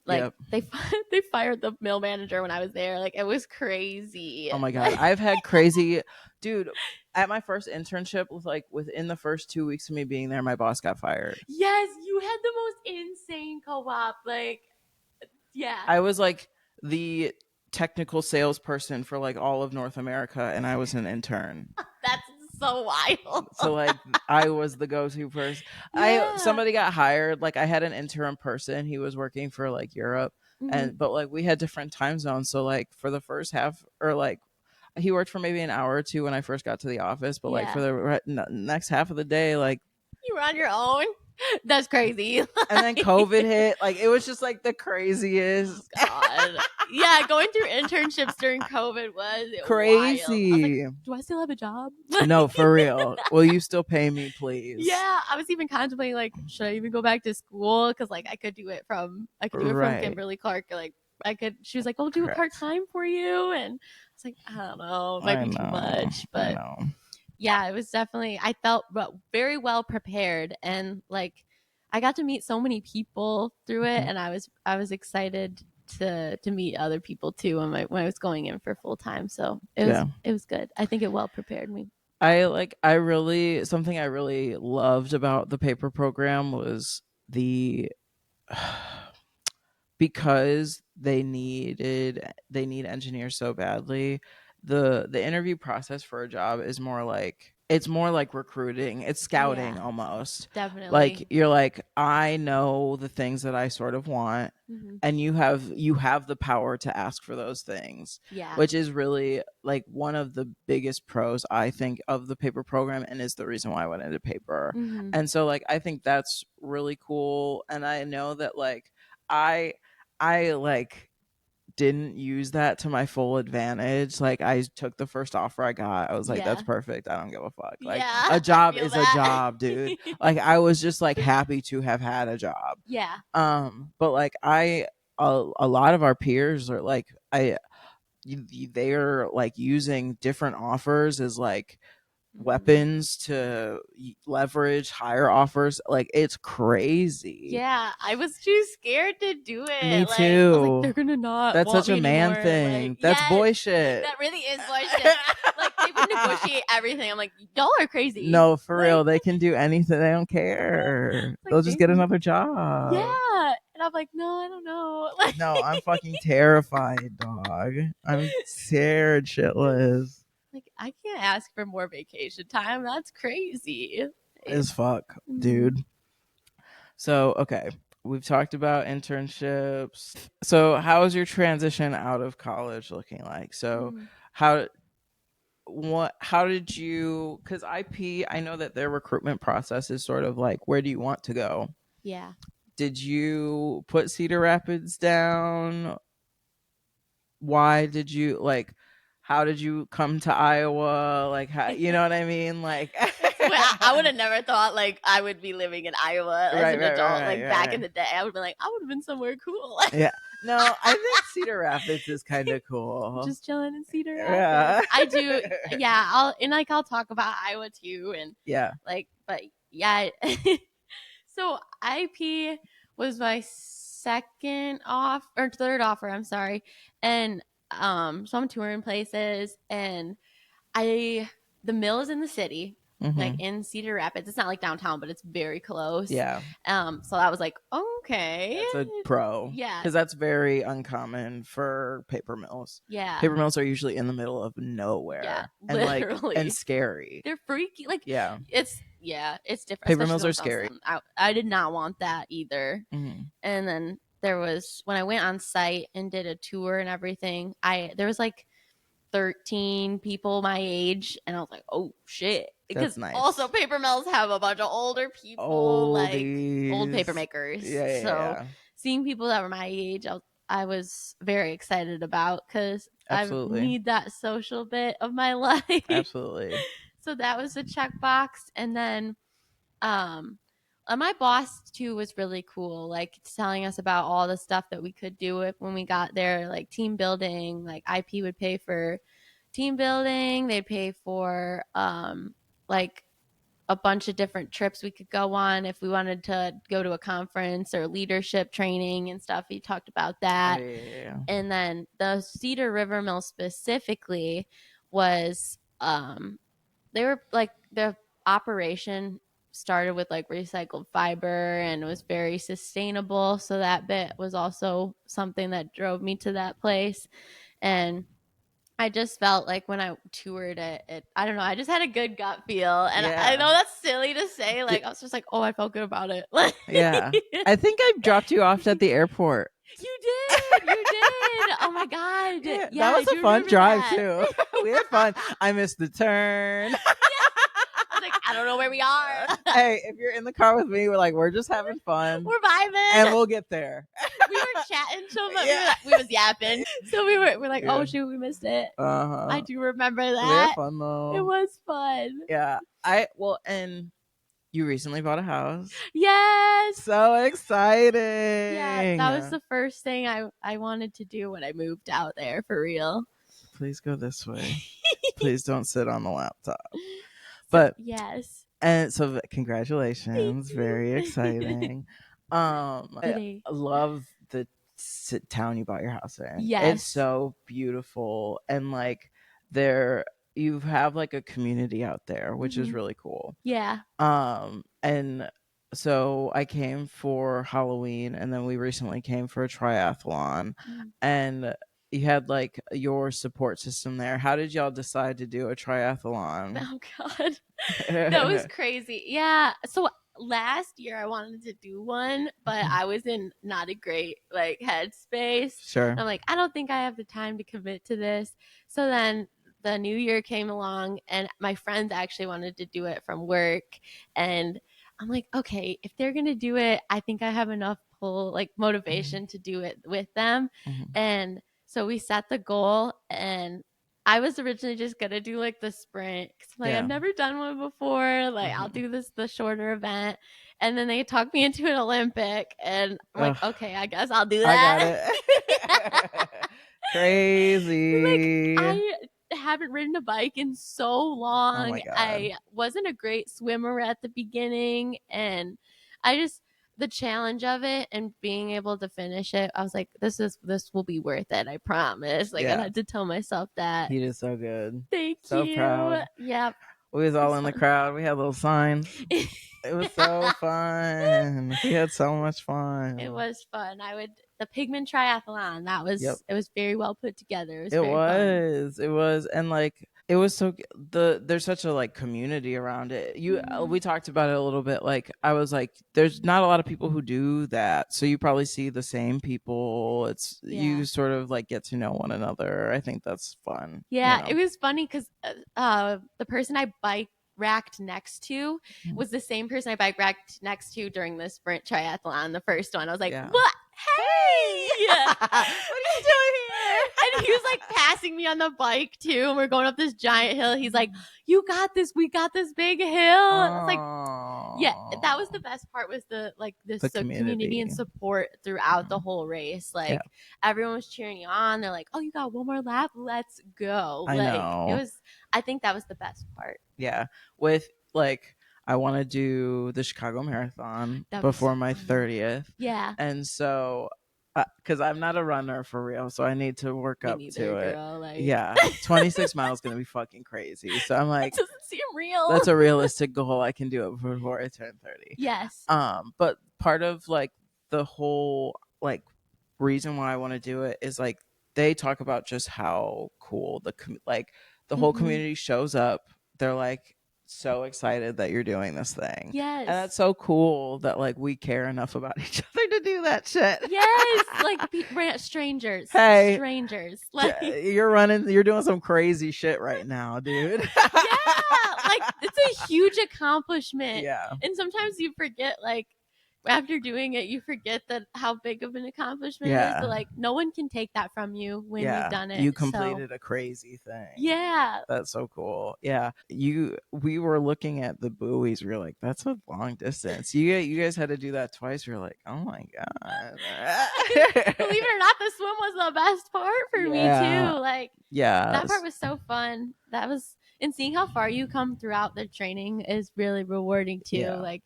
Like, they fired the mill manager when I was there. Like, it was crazy. Oh my God. I've had crazy, dude, at my first internship, like within the first 2 weeks of me being there, my boss got fired. Yes, you had the most insane co-op. Like, yeah. I was like the technical salesperson for like all of North America, and I was an intern. That's so wild. So like I was the go-to person. Somebody got hired. Like, I had an interim person. He was working for like Europe, but like we had different time zones. So like for the first half, or like he worked for maybe an hour or two when I first got to the office, but like for the next half of the day, like you were on your own. That's crazy. And then COVID hit. Like, it was just like the craziest. God. Yeah, going through internships during COVID was crazy. Like, do I still have a job? No, for real. Will you still pay me, please? Yeah, I was even contemplating, like, should I even go back to school? Because like I could do it from Kimberly Clark. Like, she was like, I'll do it part-time for you. And I was like, I don't know, it might be too much. But yeah, it was definitely, I felt very well prepared, and like I got to meet so many people through it, and I was excited to meet other people too when I was going in for full time. So it was good. I think it well prepared me. Something I really loved about the paper program was because they need engineers so badly. The interview process for a job is more like recruiting. It's scouting almost. Definitely. Like, you're like, I know the things that I sort of want, and you have the power to ask for those things. Yeah. Which is really like one of the biggest pros, I think, of the paper program, and is the reason why I went into paper. And so like I think that's really cool. And I know that like I like didn't use that to my full advantage. Like, I took the first offer I got. I was like, that's perfect. I don't give a fuck. Like, a job is a job, dude. Like, I was just like happy to have had a job. Yeah. But like I a lot of our peers are like, they're like using different offers as like weapons to leverage higher offers. Like, it's crazy. Yeah, I was too scared to do it. Me like, too. I was like, they're gonna not. That's want such a me man anymore. thing. Like, that's yes, boy shit. That really is boy shit. Like, they would negotiate everything. I'm like, y'all are crazy. No, for real. They can do anything. They don't care. Like, they'll just get another job. Yeah. And I'm like, no, I don't know. Like, no, I'm fucking terrified, dog. I'm scared shitless. Like, I can't ask for more vacation time. That's crazy. As fuck, dude. So, okay. We've talked about internships. So, how is your transition out of college looking like? So, how did you, because IP, I know that their recruitment process is sort of like, where do you want to go? Yeah. Did you put Cedar Rapids down? Why did you, like, how did you come to Iowa? Like, how, you know what I mean? Like, I would have never thought like I would be living in Iowa as an adult. Back in the day, I would have been like, I would have been somewhere cool. Yeah. No, I think Cedar Rapids is kind of cool. Just chilling in Cedar Rapids. I do. Yeah. I'll talk about Iowa too. And but yeah. So IP was my third offer. I'm sorry. And so I'm touring places, and the mill is in the city. Like in Cedar Rapids. It's not like downtown, but it's very close. Yeah. So I was like, okay. That's a pro. Yeah. Because that's very uncommon for paper mills. Yeah. Paper mills are usually in the middle of nowhere. Yeah. And literally. and scary. They're freaky. Like, yeah. It's different. Paper mills are scary. I did not want that either. And then there was, when I went on site and did a tour and everything, there was like 13 people my age, and I was like, oh shit. Because also paper mills have a bunch of older people, like old paper makers. So seeing people that were my age, I was very excited about, because I need that social bit of my life. Absolutely. So that was a checkbox. And then my boss too was really cool, like telling us about all the stuff that we could do when we got there, like team building. Like IP would pay for team building, they'd pay for like a bunch of different trips we could go on if we wanted to go to a conference or leadership training and stuff. He talked about that. And then the Cedar River Mill specifically was they were like, the operation started with like recycled fiber and was very sustainable. So that bit was also something that drove me to that place. And I just felt like when I toured it, I don't know, I just had a good gut feel. And I know that's silly to say. Like, I was just like, oh, I felt good about it. Yeah. I think I dropped you off at the airport. You did. Oh my God. Yeah, that was a fun drive too. We had fun. I missed the turn. I was like, I don't know where we are. Hey, if you're in the car with me, we're just having fun. We're vibing. And we'll get there. We were chatting so much. We was yapping. So we're like, oh shoot, we missed it. I do remember that. We had fun though. It was fun. Yeah. And you recently bought a house. Yes. So exciting. Yeah, that was the first thing I wanted to do when I moved out there, for real. Please go this way. Please don't sit on the laptop. But yes. And so congratulations. Very exciting. I love the town you bought your house in. Yes. It's so beautiful. And like you have like a community out there, which is really cool. Yeah. And so I came for Halloween, and then we recently came for a triathlon, and you had like your support system there. How did y'all decide to do a triathlon? Oh God, that was crazy. Yeah. So last year I wanted to do one, but I was in not a great like headspace. Sure. I'm like, I don't think I have the time to commit to this. So then the new year came along, and my friends actually wanted to do it from work, and I'm like, okay, if they're gonna do it, I think I have enough motivation to do it with them. And so we set the goal, and I was originally just gonna do like the sprint because like I've never done one before. Like I'll do the shorter event, and then they talked me into an Olympic, and I'm like, okay, I guess I'll do that. I got it. Crazy. Like I haven't ridden a bike in so long. Oh my God. I wasn't a great swimmer at the beginning, and I just the challenge of it and being able to finish it, I was like, this will be worth it. I promise. Like I had to tell myself that. He did so good. Thank you. So proud. Yep. We was all in the crowd. We had little signs. It was so fun. We had so much fun. It was fun. The Pigment Triathlon. That was it was very well put together. It was, and like it was so there's such a like community around it. We talked about it a little bit. Like I was like, there's not a lot of people who do that, so you probably see the same people. It's you sort of like get to know one another. I think that's fun. Yeah, it was funny because the person I bike racked next to was the same person I bike racked next to during the sprint triathlon, the first one. I was like, what? Hey! What are you doing here? And he was like passing me on the bike too, and we're going up this giant hill. He's like, you got this, we got this big hill. I was like, yeah, that was the best part, was the community and support throughout the whole race. Like everyone was cheering you on. They're like, oh, you got one more lap, let's go. I think that was the best part. Yeah, with like I want to do the Chicago Marathon before my 30th. Yeah. And so, because I'm not a runner for real, so I need to work up to it. Girl, yeah. 26 miles is going to be fucking crazy. So I'm like, that doesn't seem real. That's a realistic goal. I can do it before I turn 30. Yes. But part of like the whole like reason why I want to do it is like they talk about just how cool the whole community shows up. They're like so excited that you're doing this thing. Yes. And that's so cool that like we care enough about each other to do that shit. Yes. Like strangers. Hey. Strangers. Like you're doing some crazy shit right now, dude. Yeah. Like it's a huge accomplishment. Yeah. And sometimes you forget, like, after doing it, you forget that how big of an accomplishment it is. But like, no one can take that from you when you've done it. You completed a crazy thing. Yeah, that's so cool. Yeah, we were looking at the buoys. We were like, that's a long distance. You guys had to do that twice. We were like, oh my God. Believe it or not, the swim was the best part for me too. Like, that part was so fun. And seeing how far you come throughout the training is really rewarding too. Yeah. Like,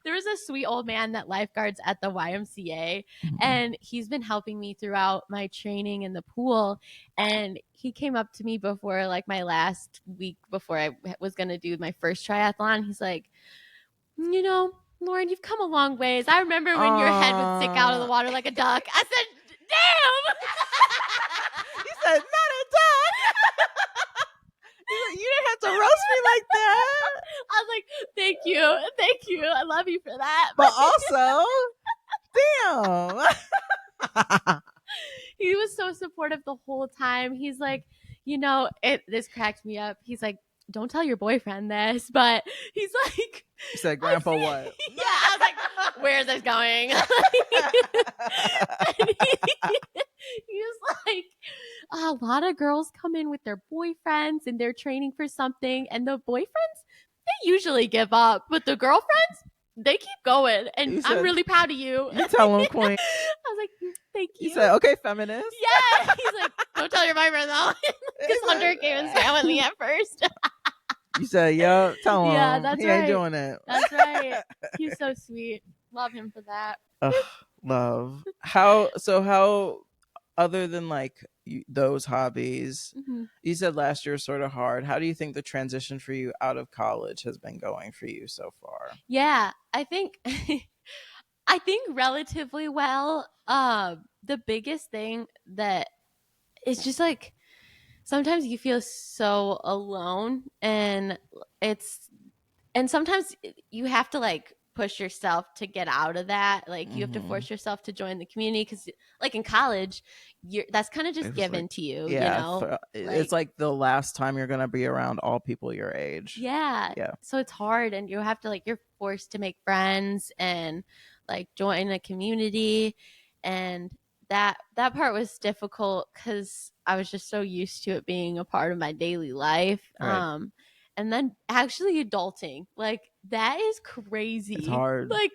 there was a sweet old man that lifeguards at the YMCA, and he's been helping me throughout my training in the pool. And he came up to me before like my last week before I was going to do my first triathlon. He's like, you know, Lauren, you've come a long ways. I remember when your head would stick out of the water like a duck. I said, damn. He said, not a duck. You didn't have to roast me like that. I was like, thank you. I love you for that. But also, damn. He was so supportive the whole time. He's like, this cracked me up. He's like, don't tell your boyfriend this, but he's like, you said, Grandpa, what? Yeah, I was like, where's this going? He was like, a lot of girls come in with their boyfriends and they're training for something, and the boyfriends, they usually give up, but the girlfriends, they keep going. And I'm really proud of you. You tell him, queen. I was like, thank you. He said, okay, feminist. Yeah. He's like, don't tell your boyfriend though. Because Hunter came and sat with me at first. You said, yo, tell him. Yeah, that's he right. ain't doing it. That's right. He's so sweet. Love him for that. Love. How other than like those hobbies, you said last year was sort of hard. How do you think the transition for you out of college has been going for you so far? Yeah, I think relatively well. The biggest thing that is just like, sometimes you feel so alone, and sometimes you have to like push yourself to get out of that. Like you have to force yourself to join the community, because like in college, that's kind of just given to you. Yeah, it's like the last time you're gonna be around all people your age. Yeah. So it's hard, and you have to like, you're forced to make friends and like join a community, and that part was difficult because I was just so used to it being a part of my daily life. Right. And then actually adulting, like that is crazy. It's hard. Like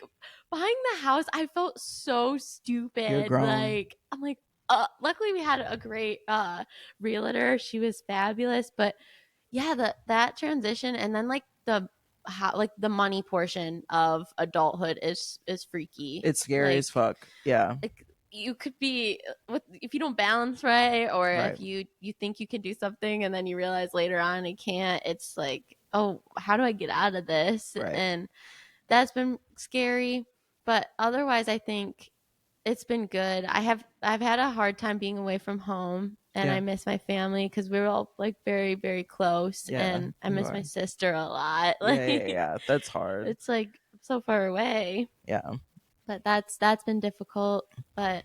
buying the house, I felt so stupid. You're grown. Like I'm like, luckily we had a great realtor. She was fabulous. But yeah, that transition, and then like the money portion of adulthood is freaky. It's scary as fuck. Yeah. Like you could be if you don't balance right, or if you think you can do something and then you realize later on you can't. It's like, oh, how do I get out of this? Right. And that's been scary. But otherwise, I think it's been good. I've had a hard time being away from home, and I miss my family because we were all like very, very close, and I miss my sister a lot. Like, yeah, that's hard. It's like so far away. Yeah, but that's been difficult. But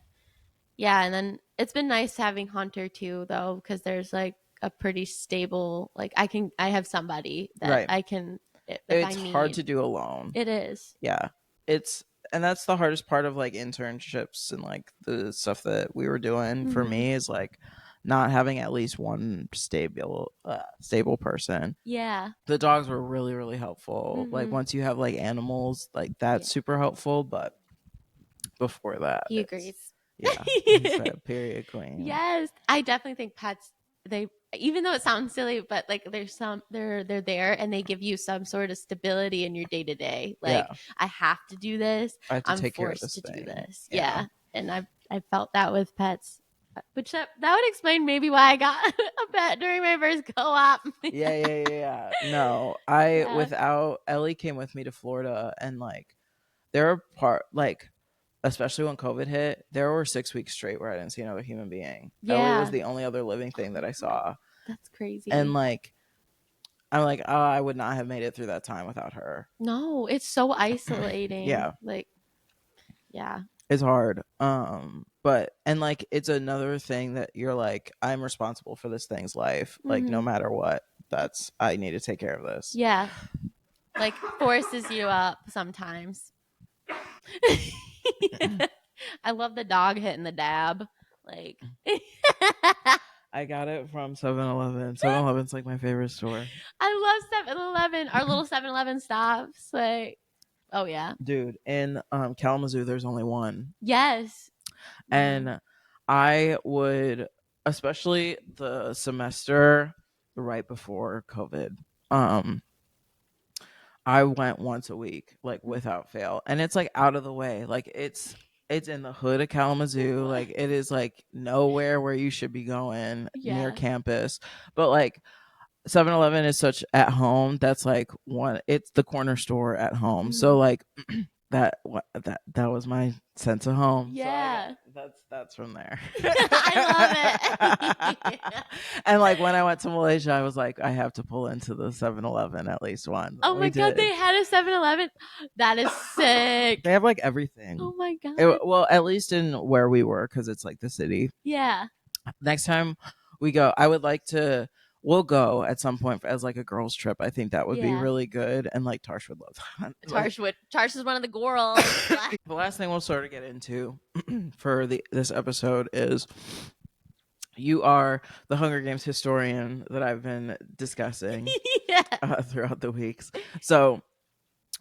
yeah, and then it's been nice having Hunter too, though, because there's like a pretty stable, like I have somebody that I can. It's hard to do alone. It is. Yeah, and that's the hardest part of like internships and like the stuff that we were doing for me is like not having at least one stable person. Yeah, the dogs were really, really helpful. Like once you have like animals, like that's super helpful. But before that, he agrees. Yeah, he's a period queen. Yes, I definitely think pets. Even though it sounds silly, but like they're there and they give you some sort of stability in your day to day. Like I have to do this. I have to take forced care of this to thing. do this. Yeah. And I felt that with pets, which that would explain maybe why I got a pet during my first co-op. Yeah. No, without Ellie came with me to Florida, and like there are especially when COVID hit, there were 6 weeks straight where I didn't see another human being. Yeah. Ellie was the only other living thing that I saw. That's crazy. And like, I'm like, oh, I would not have made it through that time without her. No, it's so isolating. Yeah. Like, yeah. It's hard. But, and like, it's another thing that you're like, I'm responsible for this thing's life. Like, no matter what, I need to take care of this. Yeah. Like, forces you up sometimes. I love the dog hitting the dab. Like I got it from 7-Eleven. 7-Eleven's like my favorite store. I love 7-Eleven. Our little 7-Eleven stops. Like, oh yeah, dude. In Kalamazoo, there's only one. Yes, and I would, especially the semester right before COVID. I went once a week, like without fail, and it's like out of the way. Like it's in the hood of Kalamazoo. Like it is like nowhere where you should be going near campus. But like 7-Eleven is such at home. That's like it's the corner store at home. So like that was my sense of home. Yeah. So that's from there. I love it. And like when I went to Malaysia, I was like, I have to pull into the 7-Eleven at least once. Oh my God, they had a 7-Eleven. That is sick. They have like everything. Oh my God. Well, at least in where we were, because it's like the city. Yeah. Next time we go, I would like to. We'll go at some point as like a girls trip. I think that would be really good, and like Tarsh would love that. Tarsh is one of the girls. The last thing we'll sort of get into for this episode is you are the Hunger Games historian that I've been discussing throughout the weeks. So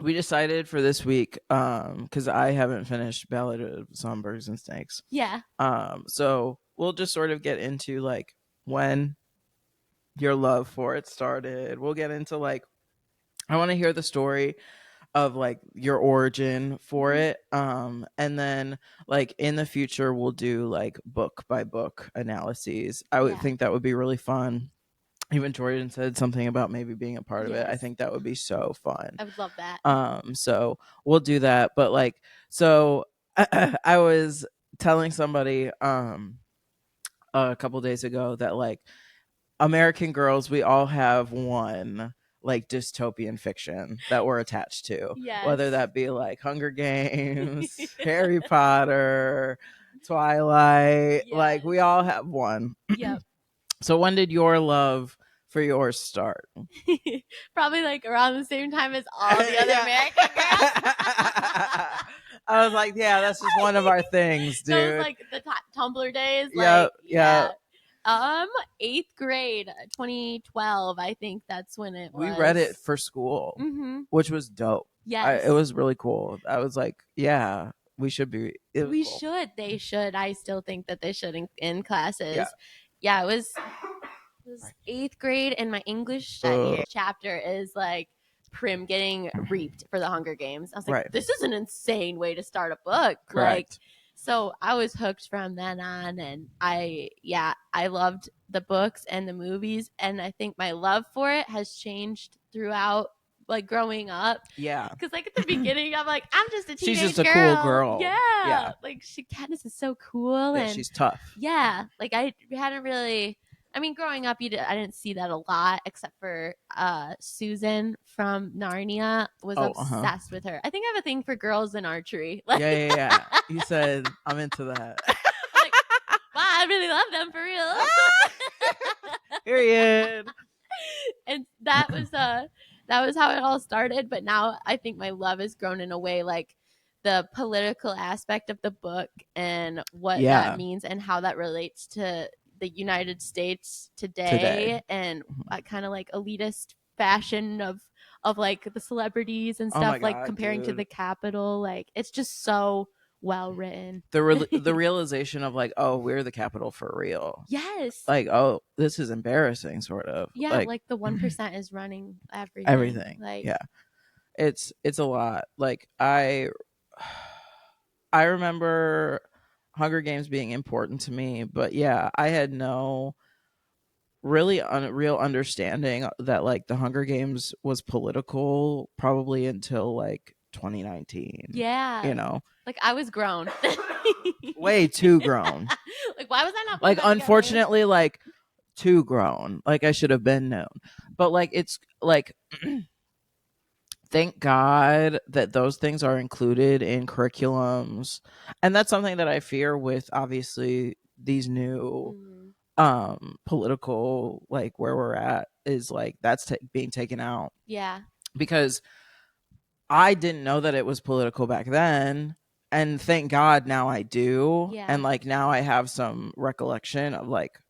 we decided for this week, because I haven't finished Ballad of Songbirds and Snakes. Yeah. So we'll just sort of get into like when your love for it started. We'll get into like, I want to hear the story of like your origin for it, and then like in the future we'll do like book by book analyses. I would think that would be really fun. Even Jordan said something about maybe being a part of it. I think that would be so fun. I would love that. So we'll do that. But like, so I was telling somebody a couple days ago that like American Girls, we all have one like dystopian fiction that we're attached to. Yes. Whether that be like Hunger Games, Harry Potter, Twilight, like we all have one. Yep. So when did your love for yours start? Probably like around the same time as all the other American Girls. I was like, yeah, that's just one of our things, dude. Those like the Tumblr days. Yeah. 8th grade, 2012. I think that's when it was. We read it for school, which was dope. Yes. It was really cool. I was like, yeah, we should be. We cool. should. They should. I still think that they should in classes. Yeah, it was 8th grade, and my English that year chapter is like Prim getting reaped for the Hunger Games. I was like, this is an insane way to start a book. Correct. Like, so I was hooked from then on, and I loved the books and the movies, and I think my love for it has changed throughout, like, growing up. Yeah. Because, like, at the beginning, I'm like, I'm just a teenage girl. She's just a cool girl. Yeah. Like, Katniss is so cool. Yeah, and she's tough. Yeah. Like, I hadn't really... I mean, growing up, I didn't see that a lot, except for Susan from Narnia was obsessed with her. I think I have a thing for girls in archery. Like, yeah. You said, I'm into that. Like, wow, I really love them for real. Period. And that was how it all started. But now I think my love has grown in a way, like the political aspect of the book and what that means and how that relates to the United States today. And kind of like elitist fashion of like the celebrities and stuff, like comparing to the Capitol. Like, it's just so well written. The realization of like, oh, we're the Capitol for real. Yes. Like, oh, this is embarrassing, sort of. Yeah, like the 1% is running everything. Like, yeah, it's a lot. Like, I remember Hunger Games being important to me, but yeah, I had no really real understanding that like the Hunger Games was political probably until like 2019. Yeah, you know, like I was grown. Way too grown. Like, why was I not like unfortunately like too grown? Like, I should have been known. But like, it's like thank God that those things are included in curriculums. And that's something that I fear with obviously these new political, like where we're at, is like that's being taken out. Yeah. Because I didn't know that it was political back then. And thank God now I do. Yeah. And like now I have some recollection of like,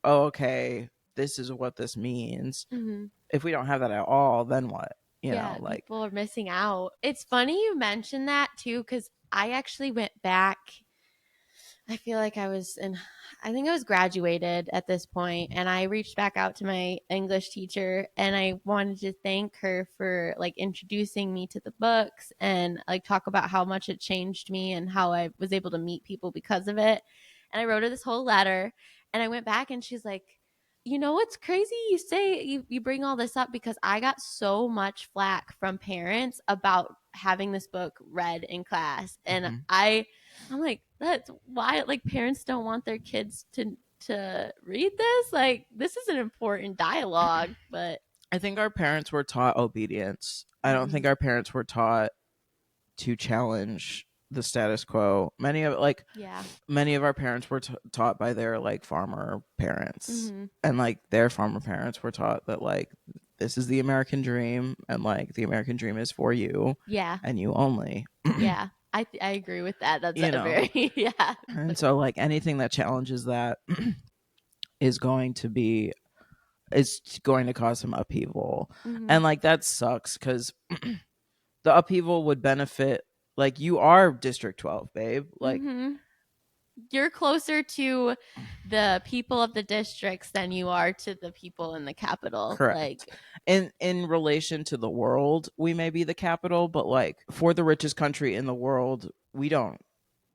oh, okay, this is what this means. If we don't have that at all, then what? You know, like people are missing out. It's funny you mentioned that too, because I actually went back. I feel like I think I was graduated at this point, and I reached back out to my English teacher, and I wanted to thank her for like introducing me to the books and like talk about how much it changed me and how I was able to meet people because of it. And I wrote her this whole letter, and I went back, and she's like, you know what's crazy? You say you bring all this up because I got so much flack from parents about having this book read in class. And I'm like, that's why, like, parents don't want their kids to read this. Like, this is an important dialogue. But I think our parents were taught obedience. I don't think our parents were taught to challenge the status quo. Many of our parents were taught by their like farmer parents, and like their farmer parents were taught that like this is the American dream, and like the American dream is for you, and you only. I agree with that. That's very And so like anything that challenges that is going to cause some upheaval, and like that sucks because the upheaval would benefit. Like, you are District 12, babe. Like, you're closer to the people of the districts than you are to the people in the Capitol. Correct. Like, in relation to the world, we may be the capital, but like for the richest country in the world, we don't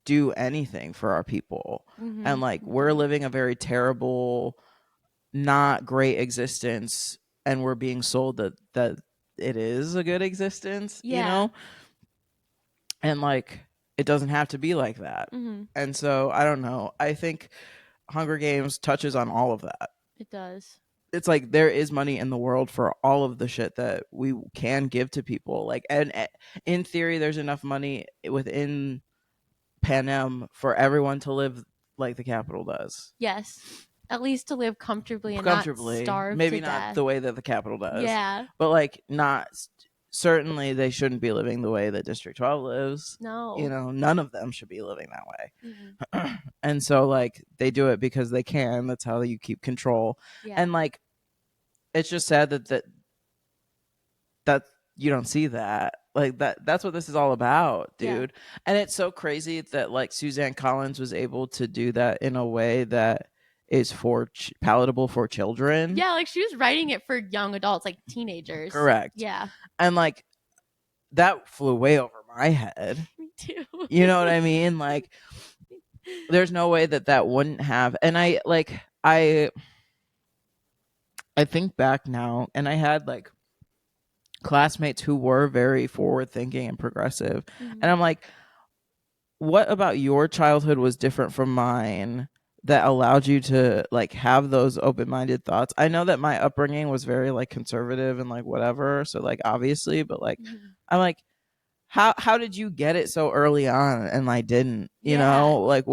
do anything for our people. And like we're living a very terrible, not great existence, and we're being sold that it is a good existence, you know? And like it doesn't have to be like that. And so I don't know. I think Hunger Games touches on all of that. It does. It's like there is money in the world for all of the shit that we can give to people. Like, and in theory, there's enough money within Panem for everyone to live like the Capitol does. Yes. At least to live comfortably and not starve maybe to not death. The way that the Capitol does. Yeah. But like not certainly they shouldn't be living the way that District 12 lives. No. None of them should be living that way. And so like they do it because they can. That's how you keep control. Yeah. And like it's just sad that you don't see that. Like that's what this is all about, dude. Yeah. And it's so crazy that like Suzanne Collins was able to do that in a way that is for palatable for children. Yeah, like she was writing it for young adults, like teenagers. Correct. Yeah. And like that flew way over my head. Me too. You know what I mean? Like there's no way that wouldn't have. And I think back now, and I had like classmates who were very forward thinking and progressive. And I'm like, what about your childhood was different from mine that allowed you to like have those open-minded thoughts? I know that my upbringing was very like conservative and like whatever, so like obviously, but like I'm like, how did you get it so early on and I didn't? You know, like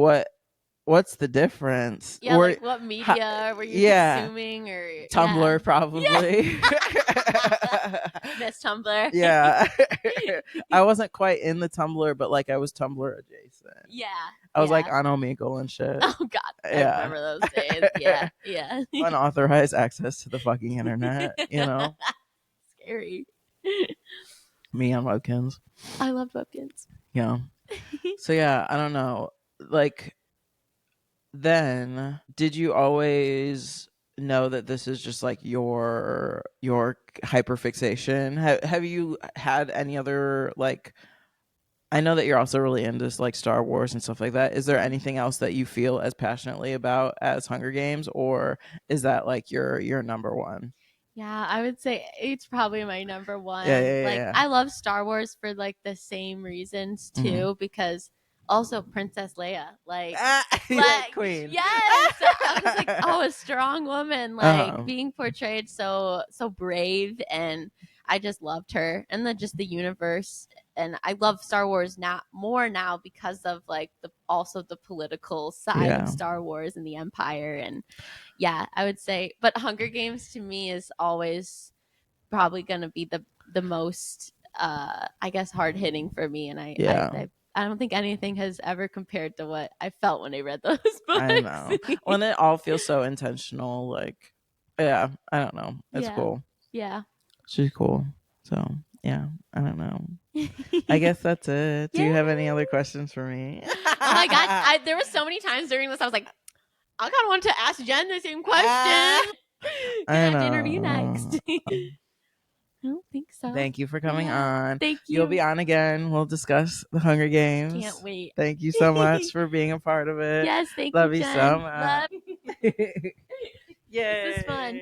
what's the difference? Yeah, like what media were you consuming? Or Tumblr, probably. Miss Tumblr. Yeah. I wasn't quite in the Tumblr, but like I was Tumblr adjacent. Yeah. I was like on Omegle and shit. Oh God. I remember those days. Yeah. Unauthorized access to the fucking internet, you know? Scary. Me on Webkins. I loved Webkins. Yeah. So yeah, I don't know. Like, then did you always know that this is just like your hyperfixation? Have you had any other like, I know that you're also really into like Star Wars and stuff like that. Is there anything else that you feel as passionately about as Hunger Games, or is that like your number one? Yeah, I would say it's probably my number one. Yeah. I love Star Wars for like the same reasons too, because also Princess Leia, like queen. Yes, I was like, oh, a strong woman, like being portrayed so brave, and I just loved her, and then just the universe. And I love Star Wars more now because of like the political side of Star Wars and the Empire. And yeah, I would say, but Hunger Games to me is always probably going to be the most, I guess, hard hitting for me. And I don't think anything has ever compared to what I felt when I read those books. I know. When it all feels so intentional, like, I don't know. It's cool. Yeah. She's cool. So yeah, I don't know. I guess that's it. Do you have any other questions for me? Oh my God. There were so many times during this I was like, I kind of want to ask Jenn the same question. I have to interview next. I don't think so. Thank you for coming on. Thank you. You'll be on again. We'll discuss the Hunger Games. Can't wait. Thank you so much for being a part of it. Yes, thank Love you, you Jenn. so much. Yay. This is fun.